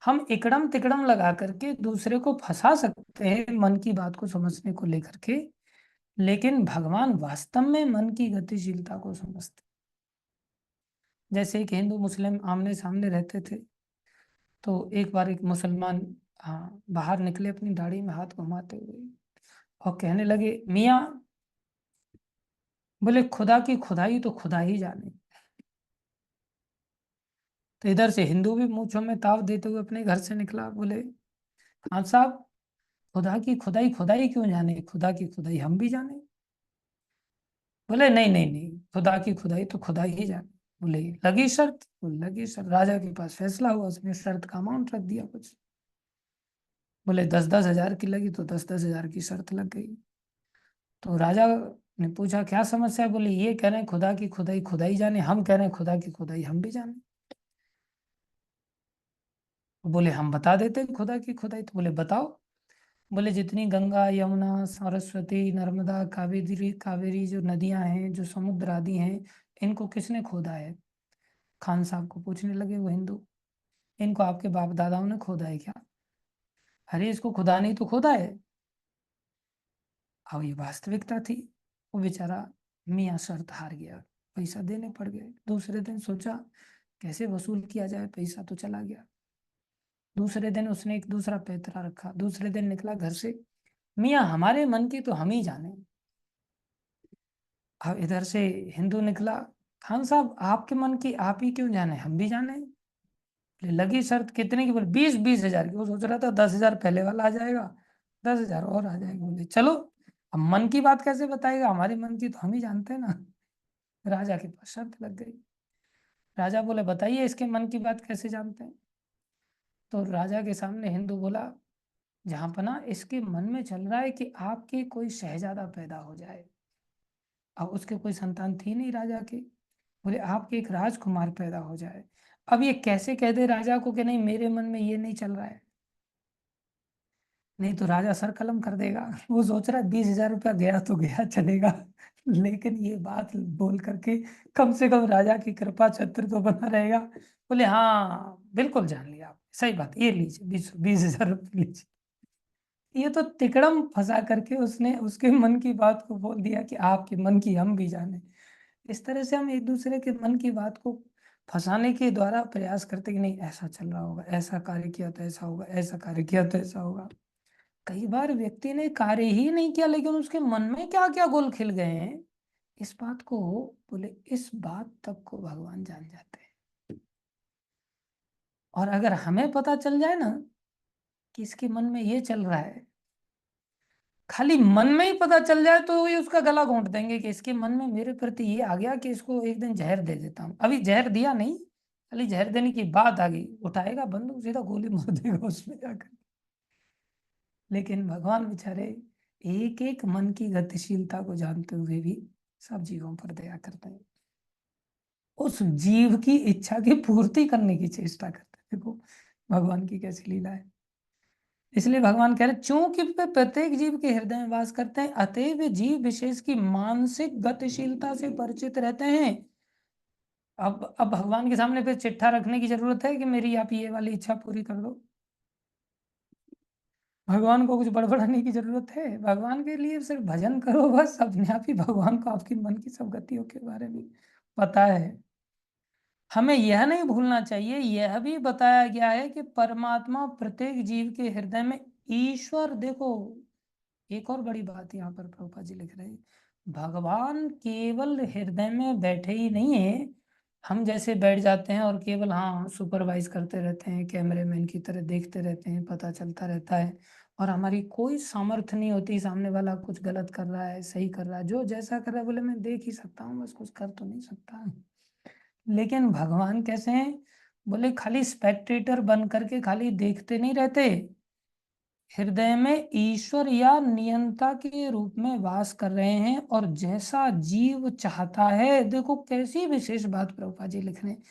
हम इकड़म तिकड़म लगा करके दूसरे को फंसा सकते हैं मन की बात को समझने को लेकर के, लेकिन भगवान वास्तव में मन की गतिशीलता को समझते। जैसे एक हिंदू मुस्लिम आमने सामने रहते थे, तो एक बार एक मुसलमान, हाँ, बाहर निकले अपनी दाढ़ी में हाथ घुमाते हुए और कहने लगे, मियाँ, बोले खुदा की खुदाई तो खुदा ही जाने। तो इधर से हिंदू भी मूंछों में ताव देते हुए अपने घर से निकला, बोले, हाँ साहब, खुदा की खुदाई खुदाई क्यों जाने, खुदा की खुदाई हम भी जाने। बोले, नहीं नहीं नहीं, खुदा की खुदाई तो खुदा ही जाने। बोले, लगी शर्त? बोले, लगी शर्त। राजा के पास फैसला हुआ, उसने शर्त का अमाउंट रख दिया कुछ। बोले 10-10 हजार की लगी, तो 10-10 हजार की शर्त लग गई। तो राजा ने पूछा, क्या समस्या है? बोले, ये कह रहे हैं खुदा की खुदाई खुदा ही जाने, हम कह रहे हैं खुदा की खुदाई हम भी जाने। बोले, हम बता देते हैं खुदा की खुदाई। तो बोले, बताओ। बोले, जितनी गंगा यमुना सरस्वती नर्मदा कावेरी कावेरी जो नदियां हैं, जो समुद्र आदि हैं, इनको किसने खोदा है? खान साहब को पूछने लगे वो हिंदू, इनको आपके बाप दादाओं ने खोदा है क्या? अरे इसको खुदा नहीं तो खोदा है। अब ये वास्तविकता थी। वो बेचारा मियाँ शर्त हार गया, पैसा देने पड़ गए। दूसरे दिन सोचा कैसे वसूल किया जाए, पैसा तो चला गया। दूसरे दिन उसने एक दूसरा पैतरा रखा। दूसरे दिन निकला घर से, मियाँ हमारे मन की तो हम ही जाने। अब इधर से हिंदू निकला, खान साहब आपके मन की आप ही क्यों जाने, हम भी जाने। बोले, लगी शर्त कितने की? बोले, 20-20 हजार की। वो सोच रहा था 10 हजार पहले वाला आ जाएगा, 10 हजार और आ जाएगा। बोले, चलो, अब मन की बात कैसे बताएगा, हमारे मन की तो हम ही जानते हैं ना। राजा के पास शर्त लग गई। राजा बोले, बताइए इसके मन की बात कैसे जानते हैं? तो राजा के सामने हिंदू बोला, जहां पना इसके मन में चल रहा है कि आपके कोई शहजादा पैदा हो जाए। अब उसके कोई संतान थी नहीं राजा के। बोले, आपके एक राजकुमार पैदा हो जाए। अब ये कैसे कह दे राजा को कि नहीं मेरे मन में ये नहीं चल रहा है, नहीं तो राजा सर कलम कर देगा। वो सोच रहा है 20 हजार रुपया गया तो गया, चलेगा, लेकिन ये बात बोल करके कम से कम राजा की कृपा छत्र तो बना रहेगा। बोले, हाँ बिल्कुल जान लिया आप, सही बात, ये लीजिए 20-20 हजार रुपये लीजिए। ये तो तिकड़म फंसा करके उसने उसके मन की बात को बोल दिया कि आपके मन की हम भी जाने। इस तरह से हम एक दूसरे के मन की बात को फंसाने के द्वारा प्रयास करते कि नहीं ऐसा चल रहा होगा, ऐसा कार्य किया तो ऐसा होगा, ऐसा कार्य किया तो ऐसा होगा। कई बार व्यक्ति ने कार्य ही नहीं किया लेकिन उसके मन में क्या क्या गुल खिल गए हैं, इस बात को, बोले इस बात तक को भगवान जान जाते हैं। और अगर हमें पता चल जाए ना कि इसके मन में ये चल रहा है, खाली मन में ही पता चल जाए तो ये उसका गला घोंट देंगे कि इसके मन में मेरे प्रति ये आ गया कि इसको एक दिन जहर दे देता हूँ। अभी जहर दिया नहीं, खाली जहर देने की बात आ गई, उठाएगा बंदूक सीधा गोली मार देगा उसमें जाकर। लेकिन भगवान बेचारे एक एक मन की गतिशीलता को जानते हुए भी सब जीवों पर दया करते हैं, उस जीव की इच्छा की पूर्ति करने की चेष्टा करते हैं। देखो भगवान की कैसी लीला है। इसलिए भगवान कह रहे चूंकि वे प्रत्येक जीव के हृदय में वास करते हैं, अतएव वे जीव विशेष की मानसिक गतिशीलता से परिचित रहते हैं। अब भगवान के सामने फिर चिट्ठा रखने की जरूरत है कि मेरी आप ये वाली इच्छा पूरी कर दो। भगवान को कुछ बड़बड़ाने की जरूरत है? भगवान के लिए सिर्फ भजन करो बस, अपने आप ही भगवान को आपकी मन की सब गतियों के बारे में पता है। हमें यह नहीं भूलना चाहिए, यह भी बताया गया है कि परमात्मा प्रत्येक जीव के हृदय में ईश्वर, देखो एक और बड़ी बात यहाँ पर प्रभुपाद जी लिख रहे हैं, भगवान केवल हृदय में बैठे ही नहीं है, हम जैसे बैठ जाते हैं और केवल हाँ सुपरवाइज करते रहते हैं, कैमरेमैन की तरह देखते रहते हैं, पता चलता रहता है और हमारी कोई सामर्थ्य नहीं होती, सामने वाला कुछ गलत कर रहा है सही कर रहा है, जो जैसा कर रहा है बोले मैं देख ही सकता हूँ बस, कुछ कर तो नहीं सकता। लेकिन भगवान कैसे हैं? बोले खाली स्पेक्टेटर बन करके खाली देखते नहीं रहते, हृदय में ईश्वर या नियंता के रूप में वास कर रहे हैं और जैसा जीव चाहता है, देखो कैसी विशेष बात प्रभुपाद जी लिख रहे हैं,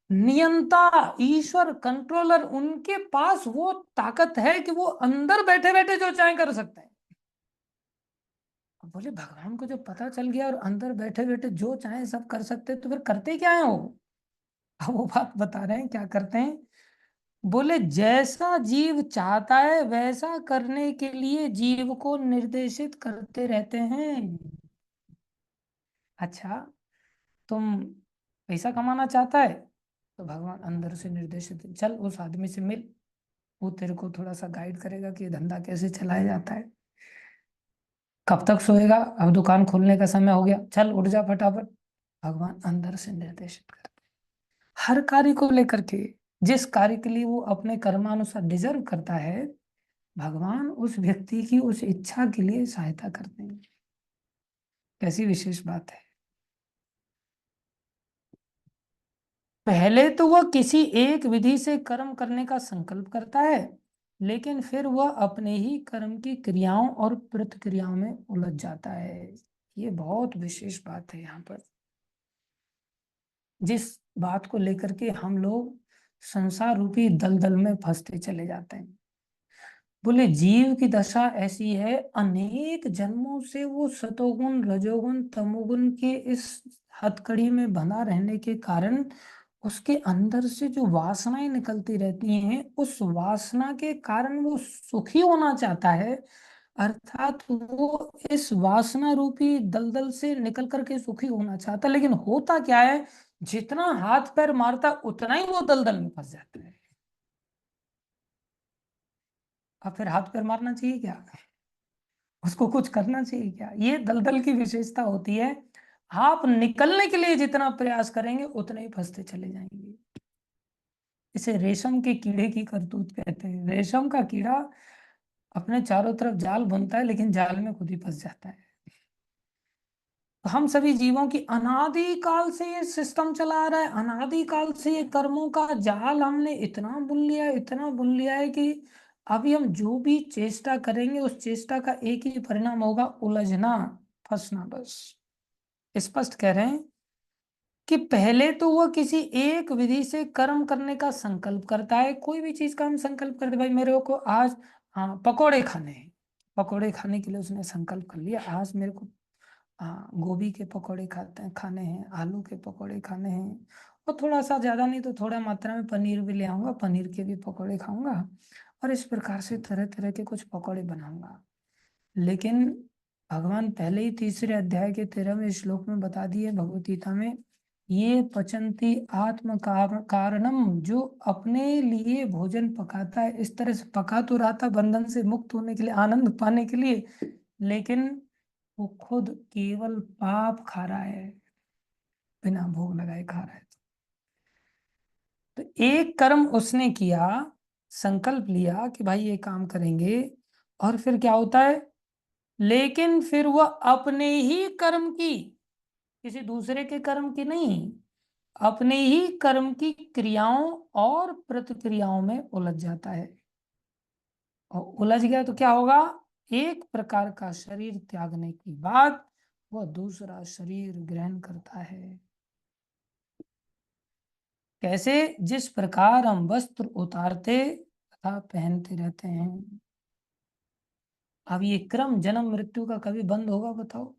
नियंता ईश्वर कंट्रोलर, उनके पास वो ताकत है कि वो अंदर बैठे बैठे जो चाहे कर सकते हैं। अब बोले भगवान को जो पता चल गया और अंदर बैठे बैठे जो चाहे सब कर सकते तो फिर करते क्या है वो? अब वो बात बता रहे हैं क्या करते हैं। बोले जैसा जीव चाहता है वैसा करने के लिए जीव को निर्देशित करते रहते हैं। अच्छा, तुम पैसा कमाना चाहता है तो भगवान अंदर से निर्देशित, चल उस आदमी से मिल, वो तेरे को थोड़ा सा गाइड करेगा कि ये धंधा कैसे चलाया जाता है। कब तक सोएगा, अब दुकान खोलने का समय हो गया, चल उठ जा फटाफट। भगवान अंदर से निर्देशित करते हर कार्य को लेकर के, जिस कार्य के लिए वो अपने कर्मानुसार डिजर्व करता है, भगवान उस व्यक्ति की उस इच्छा के लिए सहायता करते हैं। कैसी विशेष बात है। पहले तो वह किसी एक विधि से कर्म करने का संकल्प करता है, लेकिन फिर वह अपने ही कर्म की क्रियाओं और प्रतिक्रियाओं में उलझ जाता है। ये बहुत विशेष बात है यहाँ पर, जिस बात को लेकर के हम लोग संसार रूपी दलदल में फंसते चले जाते हैं। बोले जीव की दशा ऐसी है, अनेक जन्मों से वो सतोगुण रजोगुण तमोगुण के इस हथकड़ी में बना रहने के कारण उसके अंदर से जो वासनाएं निकलती रहती हैं, उस वासना के कारण वो सुखी होना चाहता है, अर्थात वो इस वासना रूपी दलदल से निकल करके सुखी होना चाहता है, लेकिन होता क्या है, जितना हाथ पैर मारता उतना ही वो दलदल में फंस जाता है। अब फिर हाथ पैर मारना चाहिए क्या? उसको कुछ करना चाहिए क्या? ये दलदल की विशेषता होती है, आप निकलने के लिए जितना प्रयास करेंगे उतने ही फंसते चले जाएंगे। इसे रेशम के कीड़े की करतूत कहते हैं। रेशम का कीड़ा अपने चारों तरफ जाल बुनता है लेकिन जाल में खुद ही फंस जाता है। तो हम सभी जीवों की अनादि काल से ये सिस्टम चला आ रहा है, अनादि काल से ये कर्मों का जाल हमने इतना बुन लिया है, इतना बुन लिया है कि अभी हम जो भी चेष्टा करेंगे उस चेष्टा का एक ही परिणाम होगा, उलझना, फंसना बस। स्पष्ट कह रहे हैं कि पहले तो वह किसी एक विधि से कर्म करने का संकल्प करता है। कोई भी चीज का हम संकल्प करते, भाई मेरे को आज हाँ पकोड़े खाने हैं, पकोड़े खाने के लिए उसने संकल्प कर लिया, आज मेरे को हाँ गोभी के पकोड़े खाने हैं, आलू के पकोड़े खाने हैं, और थोड़ा सा ज्यादा नहीं तो थोड़ा मात्रा में पनीर भी ले आऊंगा, पनीर के भी पकोड़े खाऊंगा और इस प्रकार से तरह तरह के कुछ पकोड़े बनाऊंगा। लेकिन भगवान पहले ही तीसरे अध्याय के 13वें श्लोक में बता दिए भगवत गीता में, ये पचंती आत्म कारणम, जो अपने लिए भोजन पकाता है, इस तरह से पका तो रहा था बंधन से मुक्त होने के लिए, आनंद पाने के लिए, लेकिन वो खुद केवल पाप खा रहा है, बिना भोग लगाए खा रहा है। तो एक कर्म उसने किया, संकल्प लिया कि भाई ये काम करेंगे, और फिर क्या होता है, लेकिन फिर वह अपने ही कर्म की, किसी दूसरे के कर्म की नहीं, अपने ही कर्म की क्रियाओं और प्रतिक्रियाओं में उलझ जाता है। और उलझ गया तो क्या होगा, एक प्रकार का शरीर त्यागने के बाद वह दूसरा शरीर ग्रहण करता है। कैसे, जिस प्रकार हम वस्त्र उतारते तथा पहनते रहते हैं। अब ये क्रम जन्म मृत्यु का कभी बंद होगा बताओ?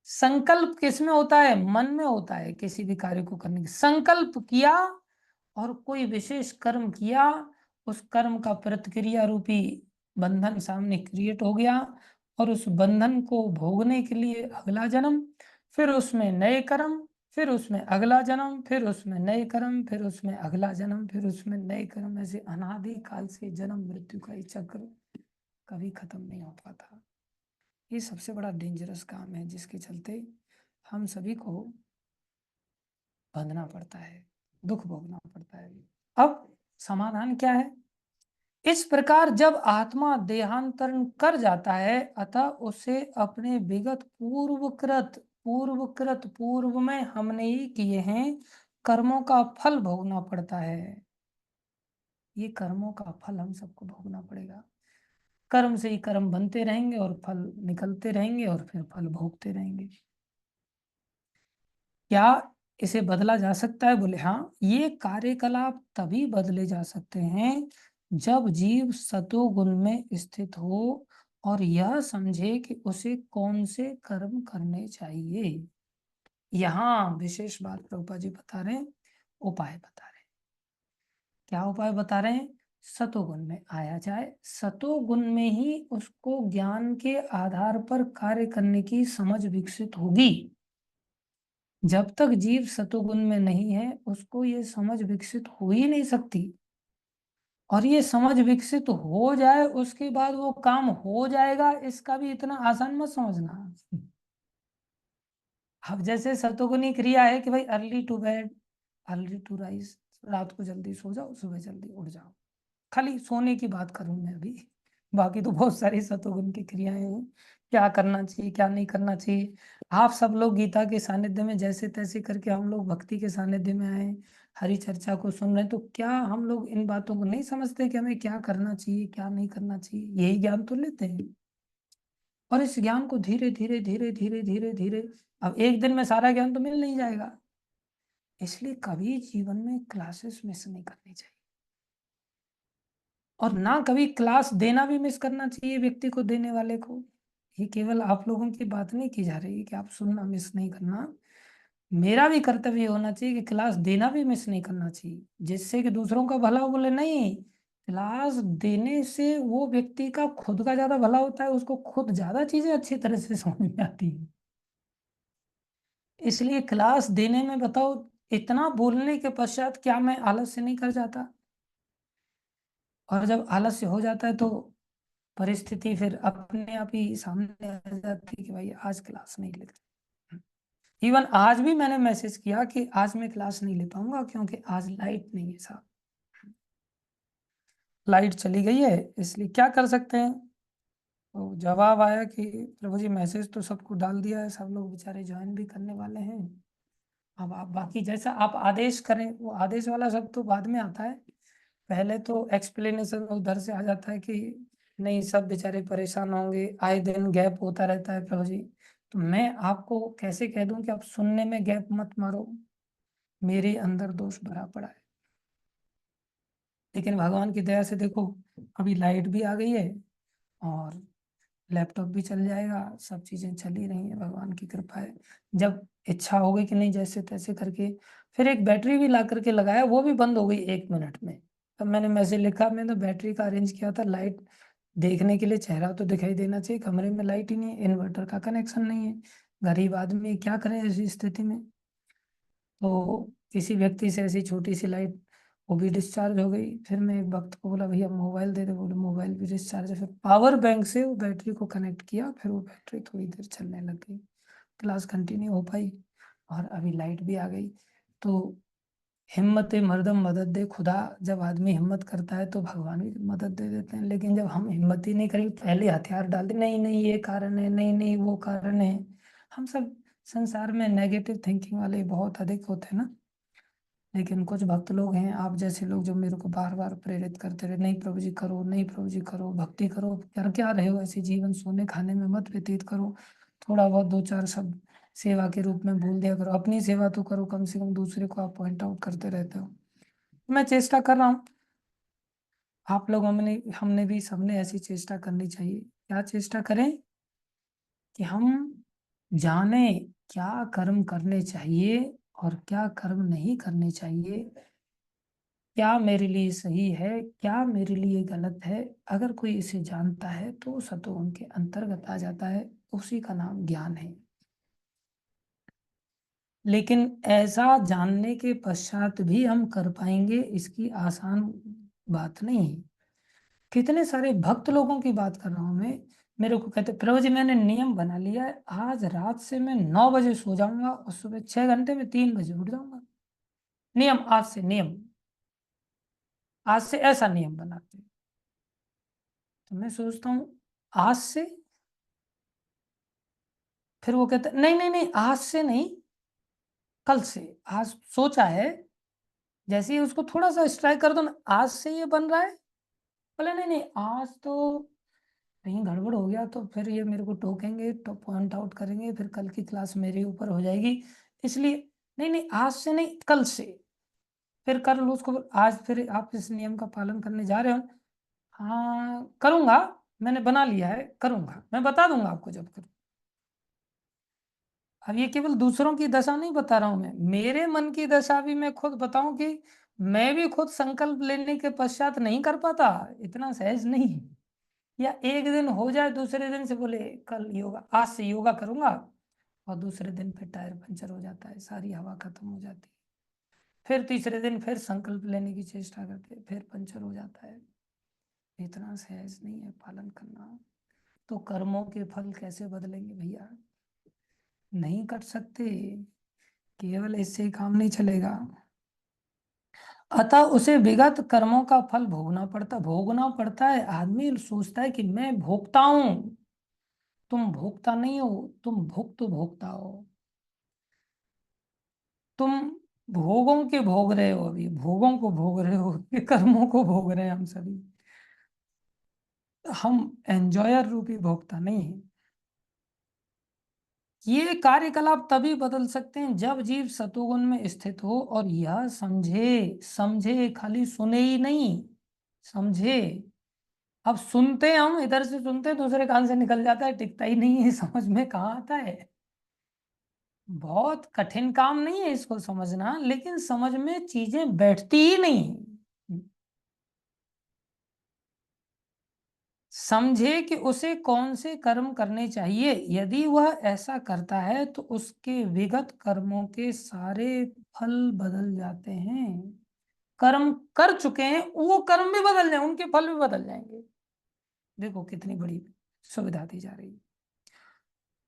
संकल्प किसमें होता है, मन में होता है। किसी भी कार्य को करने की संकल्प किया और कोई विशेष कर्म किया, उस कर्म का प्रतिक्रिया रूपी बंधन सामने क्रिएट हो गया, और उस बंधन को भोगने के लिए अगला जन्म, फिर उसमें नए कर्म, फिर उसमें अगला जन्म, फिर उसमें नए कर्म, फिर उसमें अगला जन्म, फिर उसमें नए कर्म, ऐसे अनादि काल से जन्म मृत्यु का ये चक्र कभी खत्म नहीं हो पाता। ये सबसे बड़ा डेंजरस काम है, जिसके चलते हम सभी को बंधना पड़ता है, दुख भोगना पड़ता है। अब समाधान क्या है? इस प्रकार जब आत्मा देहांतरण कर जाता है, अतः उसे अपने विगत पूर्व में हमने ही किए हैं कर्मों का फल भोगना पड़ता है। ये कर्मों का फल हम सबको भोगना पड़ेगा। कर्म से ही कर्म बनते रहेंगे और फल निकलते रहेंगे, और फिर फल भोगते रहेंगे। क्या इसे बदला जा सकता है? बोले हाँ, ये कार्यकलाप तभी बदले जा सकते हैं जब जीव सतोगुण में स्थित हो और यह समझे कि उसे कौन से कर्म करने चाहिए। यहाँ विशेष बात प्रभुपाद जी बता रहे हैं, उपाय बता रहे हैं। क्या उपाय बता रहे हैं? सतोगुण में आया जाए, सतोगुण में ही उसको ज्ञान के आधार पर कार्य करने की समझ विकसित होगी। जब तक जीव सतोगुण में नहीं है, उसको ये समझ विकसित हो ही नहीं सकती। और ये समझ विकसित हो जाए उसके बाद वो काम हो जाएगा, इसका भी इतना आसान मत समझना। अब जैसे सतोगुणी क्रिया है कि भाई early to bed early to rise, रात को जल्दी सो जाओ, सुबह जल्दी उठ जाओ। खाली सोने की बात करूं मैं अभी, बाकी तो बहुत सारी सतोगुण की क्रियाएं हैं, क्या करना चाहिए क्या नहीं करना चाहिए। आप सब लोग गीता के सानिध्य में जैसे तैसे करके हम लोग भक्ति के सानिध्य में आए, हरि चर्चा को सुन रहे हैं, तो क्या हम लोग इन बातों को नहीं समझते कि हमें क्या करना चाहिए क्या नहीं करना चाहिए? यही ज्ञान तो लेते हैं, और इस ज्ञान को धीरे धीरे धीरे धीरे धीरे धीरे, अब एक दिन में सारा ज्ञान तो मिल नहीं जाएगा। इसलिए कभी जीवन में क्लासेस मिस नहीं करनी चाहिए, और ना कभी क्लास देना भी मिस करना चाहिए व्यक्ति को, देने वाले को। ये केवल आप लोगों की बात नहीं की जा रही है कि आप सुनना मिस नहीं करना, मेरा भी कर्तव्य होना चाहिए कि क्लास देना भी मिस नहीं करना चाहिए, जिससे कि दूसरों का भला हो। बोले नहीं, क्लास देने से वो व्यक्ति का खुद का ज्यादा भला होता है, उसको खुद ज्यादा चीजें अच्छी तरह से समझ में आती है। इसलिए क्लास देने में बताओ, इतना बोलने के पश्चात क्या मैं आलस्य नहीं कर जाता? और जब आलस्य हो जाता है तो परिस्थिति फिर अपने आप ही सामने आ जाती है कि भाई आज क्लास नहीं लेते। इवन आज भी मैंने मैसेज किया कि आज मैं क्लास नहीं ले पाऊंगा क्योंकि आज लाइट नहीं है साहब, लाइट चली गई है, इसलिए क्या कर सकते हैं। तो जवाब आया कि प्रभु जी मैसेज तो सबको डाल दिया है, सब लोग बेचारे ज्वाइन भी करने वाले हैं, अब आप बाकी जैसा आप आदेश करें। वो आदेश वाला सब तो बाद में आता है, पहले तो एक्सप्लेनेशन उधर से आ जाता है कि नहीं सब बेचारे परेशान होंगे, आए दिन गैप होता रहता है प्रभु जी। तो मैं आपको कैसे कह दूं कि आप सुनने में गैप मत मारो, मेरे अंदर दोष भरा पड़ा है। लेकिन भगवान की दया से देखो, अभी लाइट भी आ गई है और लैपटॉप भी चल जाएगा, सब चीजें चल ही रही है, भगवान की कृपा है। जब इच्छा हो गई कि नहीं जैसे तैसे करके, फिर एक बैटरी भी ला करके लगाया, वो भी बंद हो गई 1 मिनट में। तब मैंने मैसेज लिखा, मैंने बैटरी का अरेंज किया था, लाइट देखने के लिए चेहरा तो दिखाई देना चाहिए, कमरे में लाइट ही नहीं है, इन्वर्टर का कनेक्शन नहीं है, गरीब आदमी क्या करे ऐसी स्थिति में। तो किसी व्यक्ति से ऐसी छोटी सी लाइट, वो भी डिस्चार्ज हो गई। फिर मैं एक वक्त को बोला भैया मोबाइल दे दे, बोले मोबाइल भी डिस्चार्ज है। फिर पावर बैंक से वो बैटरी को कनेक्ट किया, फिर वो बैटरी थोड़ी देर चलने लग गई, क्लास कंटिन्यू हो पाई, और अभी लाइट भी आ गई। तो हिम्मत मर्दम मदद दे खुदा, जब आदमी हिम्मत करता है तो भगवान भी मदद दे देते हैं। लेकिन जब हम हिम्मत ही नहीं करेंगे, पहले हथियार डाल दे, नहीं नहीं ये कारण है, नहीं नहीं वो कारण है। हम सब संसार में नेगेटिव थिंकिंग वाले बहुत अधिक होते हैं ना। लेकिन कुछ भक्त लोग हैं, आप जैसे लोग, जो मेरे को बार बार प्रेरित करते रहे, नहीं प्रभु जी करो, नहीं प्रभु जी करो, भक्ति करो, कर क्या रहे हो, ऐसे जीवन सोने खाने में मत व्यतीत करो, थोड़ा बहुत दो चार शब्द सेवा के रूप में बोल दिया करो, अपनी सेवा तो करो कम से कम, दूसरे को आप पॉइंट आउट करते रहते हो। मैं चेष्टा कर रहा हूँ, आप लोग, हमने हमने भी, सबने ऐसी चेष्टा करनी चाहिए। क्या चेष्टा करें? कि हम जाने क्या कर्म करने चाहिए और क्या कर्म नहीं करने चाहिए, क्या मेरे लिए सही है, क्या मेरे लिए गलत है। अगर कोई इसे जानता है तो सतोगुण के अंतर्गत आ जाता है, उसी का नाम ज्ञान है। लेकिन ऐसा जानने के पश्चात भी हम कर पाएंगे, इसकी आसान बात नहीं है। कितने सारे भक्त लोगों की बात कर रहा हूं मैं, मेरे को कहते प्रभु जी मैंने नियम बना लिया है, आज रात से मैं 9 बजे सो जाऊंगा और सुबह 6 घंटे में 3 बजे उठ जाऊंगा। नियम, आज से नियम, आज से ऐसा नियम बनाते हैं। तो मैं सोचता हूँ आज से, फिर वो कहते नहीं नहीं नहीं आज से नहीं, कल से। आज सोचा है, जैसे ही उसको थोड़ा सा स्ट्राइक कर दो ना, आज से ये बन रहा है। बोले नहीं नहीं आज तो कहीं गड़बड़ हो गया तो फिर ये मेरे को टोकेंगे, तो पॉइंट आउट करेंगे, फिर कल की क्लास मेरे ऊपर हो जाएगी, इसलिए नहीं नहीं आज से नहीं, कल से। फिर कर लो उसको, आज फिर आप इस नियम का पालन करने जा रहे हो? हाँ करूंगा, मैंने बना लिया है, करूंगा, मैं बता दूंगा आपको जब करूँ। अब ये केवल दूसरों की दशा नहीं बता रहा हूं मैं, मेरे मन की दशा भी मैं खुद बताऊं कि मैं भी खुद संकल्प लेने के पश्चात नहीं कर पाता, इतना सहज नहीं है। या एक दिन हो जाए, दूसरे दिन से बोले कल योगा, आज से योगा करूंगा, और दूसरे दिन फिर टायर पंचर हो जाता है, सारी हवा खत्म हो जाती है। फिर तीसरे दिन फिर संकल्प लेने की चेष्टा करते हैं, फिर पंचर हो जाता है। इतना सहज नहीं है पालन करना। तो कर्मों के फल कैसे बदलेंगे भैया? नहीं कर सकते, केवल इससे ही काम नहीं चलेगा। अतः उसे विगत कर्मों का फल भोगना पड़ता है। आदमी सोचता है कि मैं भोगता हूं, तुम भोगता नहीं हो, तुम भुक्त भोगता हो। तुम भोगों के भोग रहे हो, अभी भोगों को भोग रहे हो, ये कर्मों को भोग रहे हैं हम सभी। हम एंजॉयर रूपी भोगता नहीं है। ये कार्यकलाप तभी बदल सकते हैं जब जीव सतोगुण में स्थित हो और यह समझे, समझे खाली सुने ही नहीं, समझे। अब सुनते हम, इधर से सुनते दूसरे कान से निकल जाता है, टिकता ही नहीं है, समझ में कहाँ आता है। बहुत कठिन काम नहीं है इसको समझना, लेकिन समझ में चीजें बैठती ही नहीं। समझे कि उसे कौन से कर्म करने चाहिए, यदि वह ऐसा करता है तो उसके विगत कर्मों के सारे फल बदल जाते हैं। कर्म कर चुके हैं वो कर्म भी बदल जाए, उनके फल भी बदल जाएंगे। देखो कितनी बड़ी सुविधा दी जा रही है।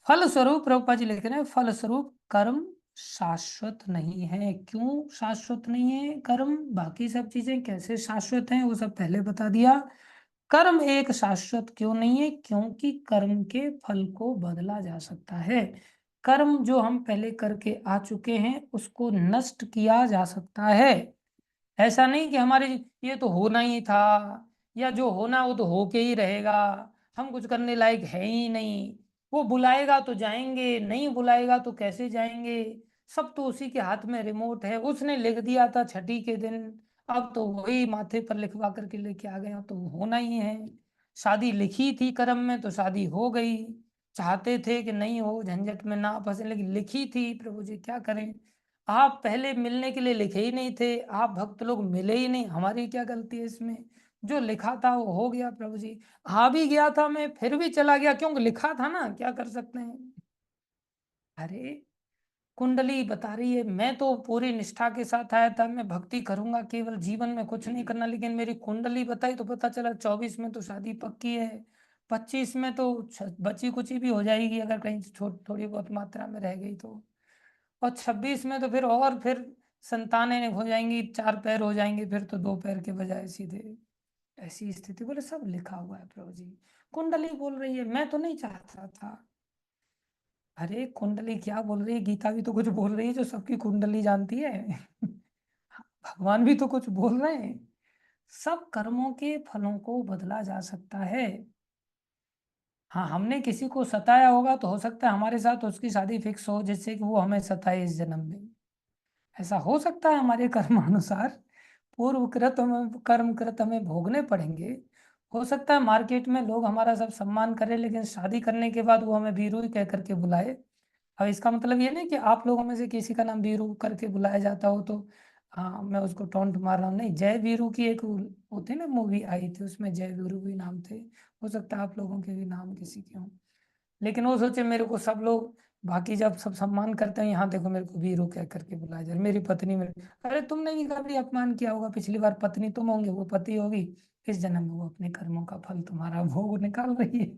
फल स्वरूप, प्रभुपाद जी लिख रहे हैं, फल स्वरूप कर्म शाश्वत नहीं है। क्यों शाश्वत नहीं है कर्म? बाकी सब चीजें कैसे शाश्वत हैं वो सब पहले बता दिया। कर्म एक शाश्वत क्यों नहीं है? क्योंकि कर्म के फल को बदला जा सकता है। कर्म जो हम पहले करके आ चुके हैं उसको नष्ट किया जा सकता है। ऐसा नहीं कि हमारे ये तो होना ही था, या जो होना वो तो होके ही रहेगा, हम कुछ करने लायक है ही नहीं, वो बुलाएगा तो जाएंगे, नहीं बुलाएगा तो कैसे जाएंगे, सब तो उसी के हाथ में रिमोट है, उसने लिख दिया था छठी के दिन, अब तो वही माथे पर लिखवा करके लेके आ गए, तो होना ही है। शादी लिखी थी कर्म में तो शादी हो गई, चाहते थे कि नहीं हो, झंझट में ना फंसे, लेकिन लिखी थी, प्रभु जी क्या करें। आप पहले मिलने के लिए लिखे ही नहीं थे, आप भक्त लोग मिले ही नहीं, हमारी क्या गलती है इसमें? जो लिखा था वो हो गया प्रभु जी। आ भी गया था मैं, फिर भी चला गया, क्योंकि लिखा था ना, क्या कर सकते हैं। अरे कुंडली बता रही है, मैं तो पूरी निष्ठा के साथ आया था, मैं भक्ति करूंगा केवल, जीवन में कुछ नहीं करना, लेकिन मेरी कुंडली बताई तो पता चला 24 में तो शादी पक्की है, 25 में तो बची कुची भी हो जाएगी अगर कहीं थोड़ी बहुत मात्रा में रह गई तो, और 26 में तो फिर, और फिर संतानें हो जाएंगी, 4 पैर हो जाएंगे, फिर तो 2 पैर के बजाय सीधे। ऐसी स्थिति, बोले सब लिखा हुआ है प्रभु जी, कुंडली बोल रही है, मैं तो नहीं चाहता था। अरे कुंडली क्या बोल रही है, गीता भी तो कुछ बोल रही है जो सबकी कुंडली जानती है। भगवान भी तो कुछ बोल रहे हैं। सब कर्मों के फलों को बदला जा सकता है। हाँ, हमने किसी को सताया होगा तो हो सकता है हमारे साथ उसकी शादी फिक्स हो, जिससे कि वो हमें सताए इस जन्म में। ऐसा हो सकता है, हमारे कर्मानुसार पूर्व कृत हमें, कर्म कृत हमें भोगने पड़ेंगे। हो सकता है मार्केट में लोग हमारा सब सम्मान करें, लेकिन शादी करने के बाद वो हमें वीरू ही कह करके बुलाए। अब इसका मतलब ये नहीं कि आप लोगों में से किसी का नाम वीरू करके बुलाया जाता हो तो हाँ मैं उसको टोंट मार रहा हूँ, नहीं। जय वीरू की एक होती ना मूवी आई थी, उसमें जय वीरू भी नाम थे, हो सकता है आप लोगों के भी नाम किसी के हों। लेकिन वो सोचे मेरे को सब लोग, बाकी जब सब सम्मान करते हैं, यहाँ देखो मेरे को वीरू कह करके बुलाया जाए, मेरी पत्नी मेरे, अरे तुमने भी कभी अपमान किया होगा, पिछली बार पत्नी तुम होंगे, वो पति होगी, इस जन्म में वो अपने कर्मों का फल तुम्हारा भोग निकाल रही है।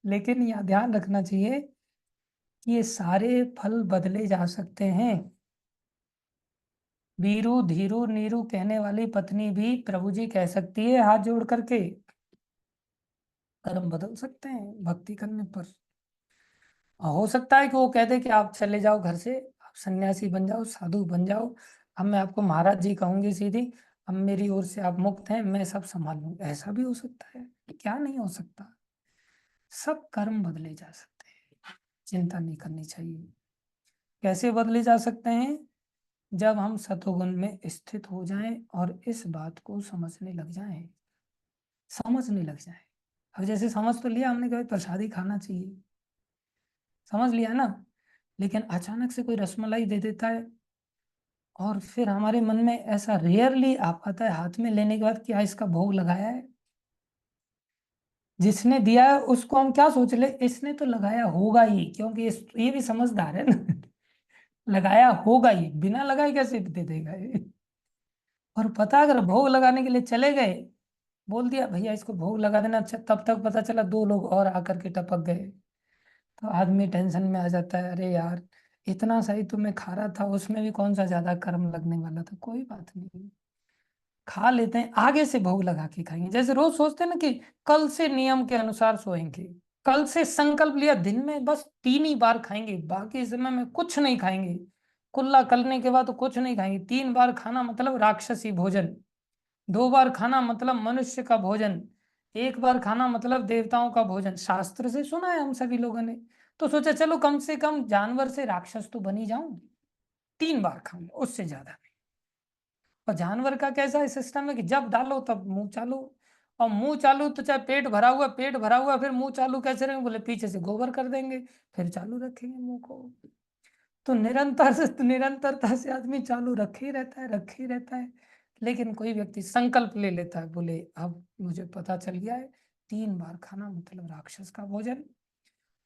लेकिन यह ध्यान रखना चाहिए कि ये सारे फल बदले जा सकते हैं। वीरू धीरू नीरू कहने वाली पत्नी भी प्रभु जी कह सकती है हाथ जोड़ करके, कर्म बदल सकते हैं भक्ति करने पर। हो सकता है कि वो कह दे कि आप चले जाओ घर से, आप सन्यासी बन जाओ, साधु बन जाओ, अब मैं आपको महाराज जी कहूंगी सीधी, अब मेरी ओर से आप मुक्त हैं, मैं सब संभाल लूंगा, ऐसा भी हो सकता है। क्या नहीं हो सकता, सब कर्म बदले जा सकते हैं, चिंता नहीं करनी चाहिए। कैसे बदले जा सकते हैं, जब हम सतोगुण में स्थित हो जाएं और इस बात को समझने लग जाएं, समझने लग जाएं। अब जैसे समझ तो लिया हमने कि भाई प्रसादी खाना चाहिए, समझ लिया ना, लेकिन अचानक से कोई रसमलाई दे देता है, और फिर हमारे मन में ऐसा रेयरली आ पाता है हाथ में लेने के बाद, क्या इसका भोग लगाया है, जिसने दिया है उसको हम क्या सोच ले, इसने तो लगाया होगा ही, क्योंकि ये भी समझदार है ना। लगाया होगा ही, बिना लगाए कैसे दे देगा ये। और पता, अगर भोग लगाने के लिए चले गए, बोल दिया भैया इसको भोग लगा देना, अच्छा तब तक पता चला 2 लोग और आकर के टपक गए, तो आदमी टेंशन में आ जाता है, अरे यार इतना सही तो मैं खा रहा था, उसमें भी कौन सा ज्यादा कर्म लगने वाला था, कोई बात नहीं, खा लेते हैं, आगे से भोग लगा के खाएंगे। जैसे रोज सोचते हैं ना कि कल से नियम के अनुसार सोएंगे, कल से संकल्प लिया दिन में बस 3 ही बार खाएंगे, बाकी समय में कुछ नहीं खाएंगे, कुल्ला करने के बाद तो कुछ नहीं खाएंगे, 3 बार खाना मतलब राक्षसी भोजन, 2 बार खाना मतलब मनुष्य का भोजन, 1 बार खाना मतलब देवताओं का भोजन, शास्त्र से सुना है हम सभी लोगों ने। तो सोचा चलो कम से कम जानवर से राक्षस तो बनी जाऊं, 3 बार खाऊंगा, उससे ज्यादा नहीं। और जानवर का कैसा सिस्टम है कि जब डालो तब मुंह चालू, और मुंह चालू तो चाहे पेट भरा हुआ, फिर मुंह चालू कैसे रहेंगे, बोले पीछे से गोबर कर देंगे, फिर चालू रखेंगे मुंह को। तो निरंतरता से आदमी चालू रखे ही रहता है, रखे ही रहता है। लेकिन कोई व्यक्ति संकल्प ले लेता है, बोले अब मुझे पता चल गया है, 3 बार खाना मतलब राक्षस का भोजन,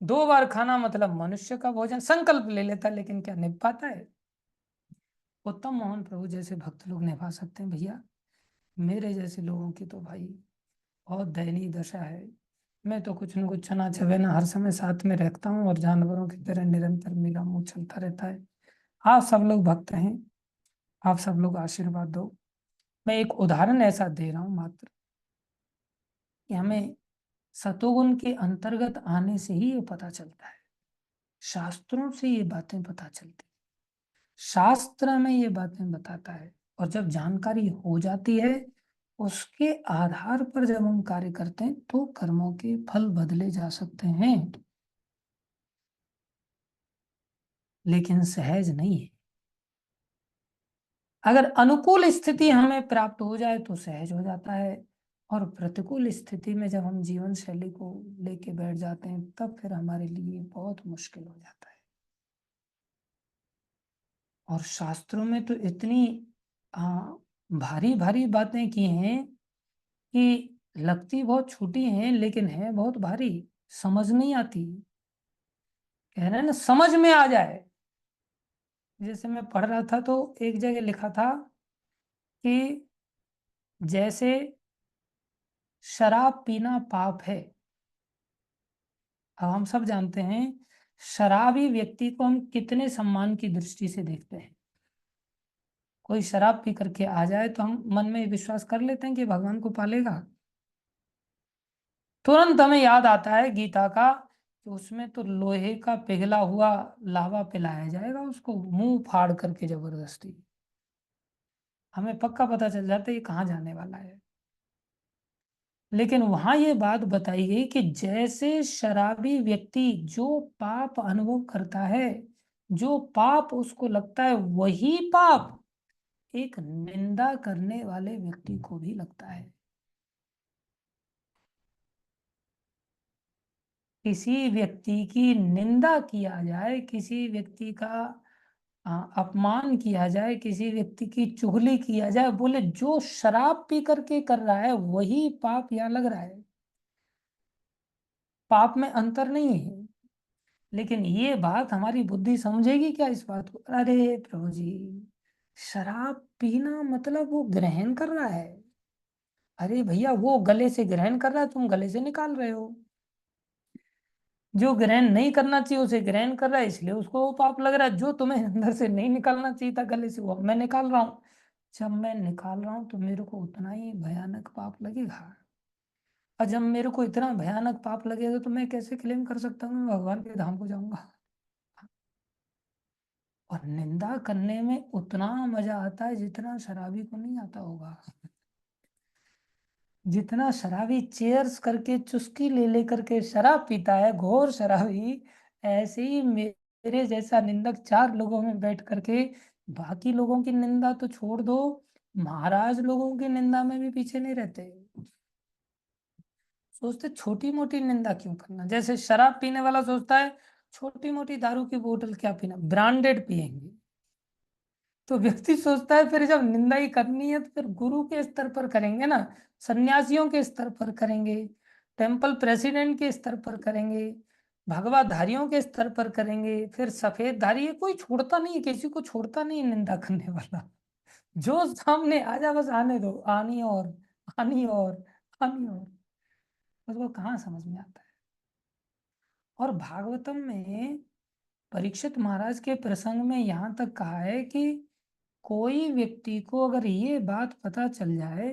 2 बार खाना मतलब मनुष्य का भोजन, संकल्प ले लेता है, लेकिन क्या निभ पाता है। उत्तम मोहन प्रभु जैसे भक्त लोग निभा सकते हैं भैया, मेरे जैसे लोगों की तो भाई बहुत दयनीय दशा है। मैं तो कुछ न कुछ चना चबेना हर समय साथ में रखता हूँ, और जानवरों की तरह निरंतर मेरा मुंह चलता रहता है। आप सब लोग भक्त हैं, आप सब लोग आशीर्वाद दो। मैं एक उदाहरण ऐसा दे रहा हूँ मात्र, कि हमें सतोगुण के अंतर्गत आने से ही ये पता चलता है, शास्त्रों से ये बातें पता चलती, शास्त्र में ये बातें बताता है। और जब जानकारी हो जाती है, उसके आधार पर जब हम कार्य करते हैं तो कर्मों के फल बदले जा सकते हैं, लेकिन सहज नहीं है। अगर अनुकूल स्थिति हमें प्राप्त हो जाए तो सहज हो जाता है, और प्रतिकूल स्थिति में जब हम जीवन शैली को लेके बैठ जाते हैं, तब फिर हमारे लिए बहुत मुश्किल हो जाता है। और शास्त्रों में तो इतनी भारी भारी बातें की हैं कि लगती बहुत छोटी हैं लेकिन है बहुत भारी, समझ नहीं आती। कह रहे हैं ना समझ में आ जाए। जैसे मैं पढ़ रहा था तो एक जगह लिखा था कि जैसे शराब पीना पाप है। अब हम सब जानते हैं शराबी व्यक्ति को हम कितने सम्मान की दृष्टि से देखते हैं। कोई शराब पी करके आ जाए तो हम मन में विश्वास कर लेते हैं कि भगवान को पालेगा। तुरंत हमें याद आता है गीता का कि उसमें तो लोहे का पिघला हुआ लावा पिलाया जाएगा उसको, मुंह फाड़ करके जबरदस्ती। हमें पक्का पता चल जाता है ये कहाँ जाने वाला है। लेकिन वहां ये बात बताई गई कि जैसे शराबी व्यक्ति जो पाप अनुभव करता है, जो पाप उसको लगता है, वही पाप एक निंदा करने वाले व्यक्ति को भी लगता है। किसी व्यक्ति की निंदा किया जाए, किसी व्यक्ति का अपमान किया जाए, किसी व्यक्ति की चुगली किया जाए, बोले जो शराब पी करके कर रहा है वही पाप यहाँ लग रहा है। पाप में अंतर नहीं है। लेकिन ये बात हमारी बुद्धि समझेगी क्या इस बात को? अरे प्रभु जी, शराब पीना मतलब वो ग्रहण कर रहा है। अरे भैया वो गले से ग्रहण कर रहा है, तुम गले से निकाल रहे हो। जो ग्रहण नहीं करना चाहिए उसे ग्रहण कर रहा है, इसलिए उसको वो पाप लग रहा है। जो तुम्हें अंदर से नहीं निकालना चाहिए था गले से, वो मैं निकाल रहा हूँ। जब मैं निकाल रहा हूँ तो मेरे को उतना ही भयानक पाप लगेगा। और जब मेरे को इतना भयानक पाप लगेगा तो मैं कैसे क्लेम कर सकता हूँ मैं भगवान के धाम को जाऊंगा? और निंदा करने में उतना मजा आता है जितना शराबी को नहीं आता होगा। जितना शराबी चेयर्स करके चुस्की ले ले करके शराब पीता है, घोर शराबी, ऐसे ही मेरे जैसा निंदक चार लोगों में बैठ करके बाकी लोगों की निंदा तो छोड़ दो, महाराज लोगों की निंदा में भी पीछे नहीं रहते। सोचते छोटी मोटी निंदा क्यों करना। जैसे शराब पीने वाला सोचता है छोटी मोटी दारू की बोतल क्या पीना, ब्रांडेड पिएंगे। तो व्यक्ति सोचता है फिर जब निंदा ही करनी है तो फिर गुरु के स्तर पर करेंगे ना, सन्यासियों के स्तर पर करेंगे, टेम्पल प्रेसिडेंट के स्तर पर करेंगे, भगवाधारियों के स्तर पर करेंगे, फिर सफेद धारी। कोई छोड़ता नहीं, किसी को छोड़ता नहीं निंदा करने वाला। जो सामने आ जा बस आने दो, आनी और आनी और आनी और, उसको कहाँ समझ में आता है। और भागवतम में परीक्षित महाराज के प्रसंग में यहाँ तक कहा है कि कोई व्यक्ति को अगर ये बात पता चल जाए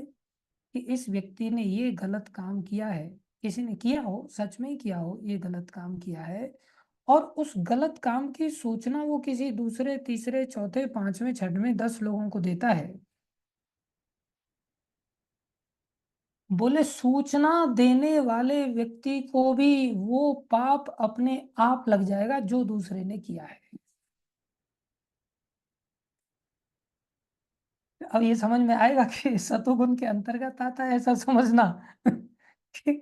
कि इस व्यक्ति ने ये गलत काम किया है, किसी ने किया हो, सच में ही किया हो, ये गलत काम किया है, और उस गलत काम की सूचना वो किसी दूसरे तीसरे चौथे पांचवें छठवें 10 लोगों को देता है, बोले सूचना देने वाले व्यक्ति को भी वो पाप अपने आप लग जाएगा जो दूसरे ने किया है। अब ये समझ में आएगा कि सतोगुण के अंतर्गत आता है ऐसा समझना कि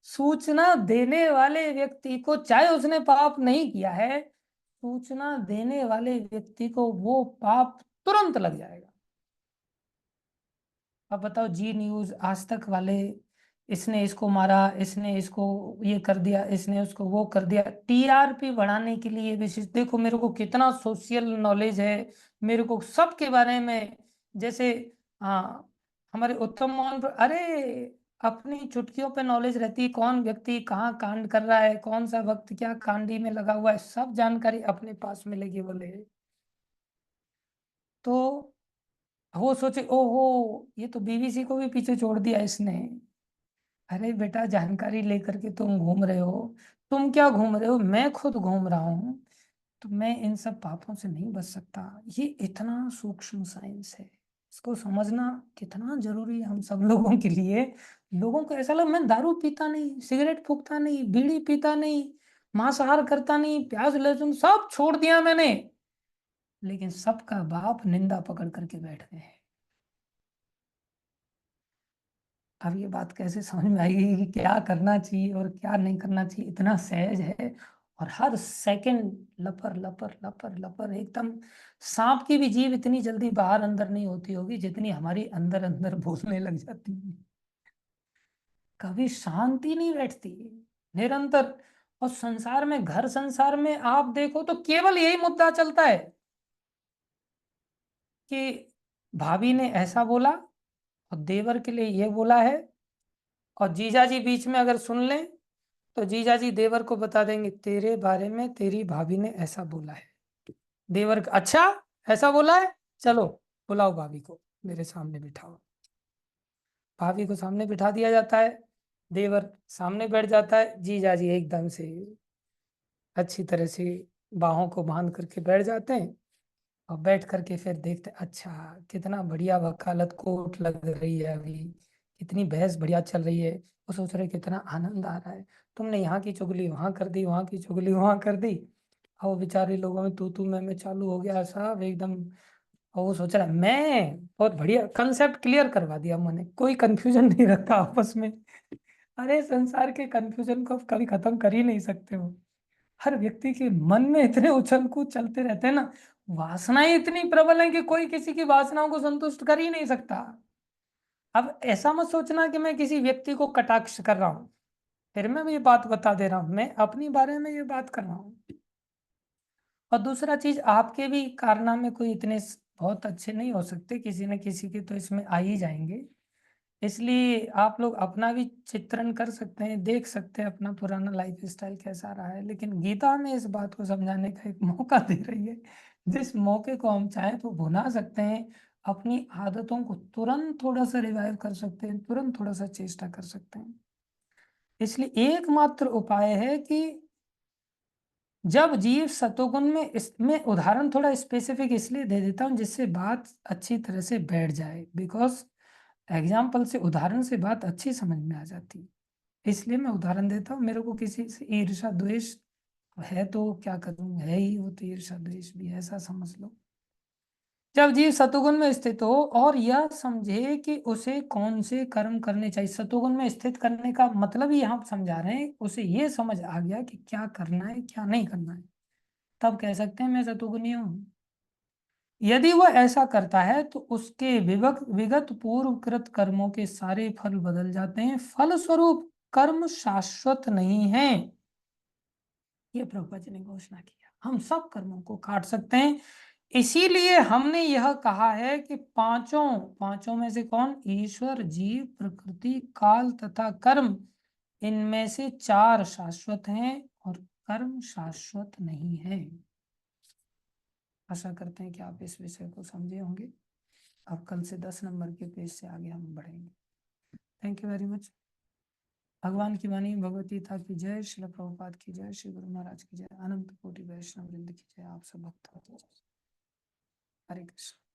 सूचना देने वाले व्यक्ति को, चाहे उसने पाप नहीं किया है, सूचना देने वाले व्यक्ति को वो पाप तुरंत लग जाएगा। अब बताओ जी न्यूज आज तक वाले, इसने इसको मारा, इसने इसको ये कर दिया, इसने उसको वो कर दिया, टीआरपी बढ़ाने के लिए विशेष। देखो मेरे को कितना सोशल नॉलेज है, मेरे को सबके बारे में। जैसे हाँ, हमारे उत्तम मोहन अरे अपनी चुटकियों पे नॉलेज रहती है, कौन व्यक्ति कहाँ कांड कर रहा है, कौन सा वक्त क्या कांडी में लगा हुआ है, सब जानकारी अपने पास मिलेगी बोले। तो वो सोचे ओहो ये तो बीबीसी को भी पीछे छोड़ दिया इसने। अरे बेटा जानकारी लेकर के तुम घूम रहे हो, तुम क्या घूम रहे हो, मैं खुद घूम रहा हूँ। तो मैं इन सब पापों से नहीं बच सकता। ये इतना सूक्ष्म साइंस है, इसको समझना कितना जरूरी है हम सब लोगों के लिए। लोगों को ऐसा लगा मैं दारू पीता नहीं, सिगरेट फूकता नहीं, बीड़ी पीता नहीं, मांसाहार करता नहीं, प्याज लहसुन सब छोड़ दिया मैंने, लेकिन सबका बाप निंदा पकड़ करके बैठ गए हैं। अब ये बात कैसे समझ में आएगी कि क्या करना चाहिए और क्या नहीं करना चाहिए, इतना सहज है। और हर सेकंड लपर लपर लपर लपर एकदम। सांप की भी जीभ इतनी जल्दी बाहर अंदर नहीं होती होगी जितनी हमारी अंदर अंदर बोलने लग जाती है। कभी शांति नहीं बैठती, निरंतर। और संसार में, घर संसार में आप देखो तो केवल यही मुद्दा चलता है कि भाभी ने ऐसा बोला और देवर के लिए ये बोला है, और जीजा जी बीच में अगर सुन लें तो जीजा जी देवर को बता देंगे तेरे बारे में तेरी भाभी ने ऐसा बोला है। देवर अच्छा ऐसा बोला है, चलो बुलाओ भाभी को मेरे सामने बिठाओ। भाभी को सामने बिठा दिया जाता है, देवर सामने बैठ जाता है, जीजा जी एकदम से अच्छी तरह से बाहों को बांध करके बैठ जाते हैं। और बैठ करके फिर देखते अच्छा कितना बढ़िया वकालत कोर्ट लग रही है अभी, कितनी बहस बढ़िया चल रही है। वो सोच रहे कितना आनंद आ रहा है, तुमने यहाँ की चुगली वहां कर दी, वहां की चुगली वहां कर दी। और वो बेचारे लोगों में तू मैं चालू हो गया साहब एकदम। और वो सोच रहा है मैं बहुत बढ़िया कंसेप्ट क्लियर करवा दिया, मैंने कोई कंफ्यूजन नहीं रखा आपस में। अरे संसार के कंफ्यूजन को कभी खत्म कर ही नहीं सकते हो। हर व्यक्ति के मन में इतने उछल कूद चलते रहते हैं ना, वासनाएं इतनी प्रबल हैं कि कोई किसी की वासनाओं को संतुष्ट कर ही नहीं सकता। अब ऐसा मत सोचना कि मैं किसी व्यक्ति को कटाक्ष कर रहा हूं, फिर मैं भी ये बात बता दे रहा हूं, मैं अपनी बारे में ये बात कर रहा हूं। और दूसरा चीज, आपके भी कारनामे कोई इतने बहुत अच्छे नहीं हो सकते, किसी न किसी के तो इसमें आ ही जाएंगे। इसलिए आप लोग अपना भी चित्रण कर सकते हैं, देख सकते हैं अपना पुराना लाइफ स्टाइल कैसा रहा है। लेकिन गीता हमें इस बात को समझाने का एक मौका दे रही है, जिस मौके को हम चाहें तो भुना सकते हैं, अपनी आदतों को तुरंत थोड़ा सा रिवाइव कर सकते हैं, तुरंत थोड़ा सा चेष्टा कर सकते हैं। इसलिए एकमात्र उपाय है कि जब जीव सतोगुण में, इसमें उदाहरण थोड़ा स्पेसिफिक इसलिए दे देता हूँ जिससे बात अच्छी तरह से बैठ जाए, बिकॉज एग्जाम्पल से, उदाहरण से बात अच्छी समझ में आ जाती है। इसलिए मैं उदाहरण देता हूँ। मेरे को किसी से ईर्ष्या द्वेष है तो क्या करूं, है ही वो तो ईर्ष्या द्वेष भी, ऐसा समझ लो। जब जीव सतोगुण में स्थित हो और यह समझे कि उसे कौन से कर्म करने चाहिए, सतोगुण में स्थित करने का मतलब ही यहाँ समझा रहे हैं, उसे ये समझ आ गया कि क्या करना है क्या नहीं करना है, तब कह सकते हैं मैं सतोगुणी हूँ। यदि वह ऐसा करता है तो उसके विगत पूर्वकृत कर्मों के सारे फल बदल जाते हैं, फल स्वरूप कर्म शाश्वत नहीं है। ये प्रभुपाद जी ने घोषणा किया, हम सब कर्मों को काट सकते हैं। इसीलिए हमने यह कहा है कि पांचों पांचों में से कौन, ईश्वर, जीव, प्रकृति, काल तथा कर्म, इनमें से चार शाश्वत हैं और कर्म शाश्वत नहीं है। आशा करते हैं कि आप इस विषय को समझे होंगे। अब कल से 10 नंबर के पेज से आगे हम बढ़ेंगे। Thank you very much. भगवान की वाणी भगवती था की जय, श्री प्रभुपाद की जय, श्री गुरु महाराज की जय, अनंत कोटि वैष्णव वृंद की जय, आप सब भक्त हरे कृष्ण।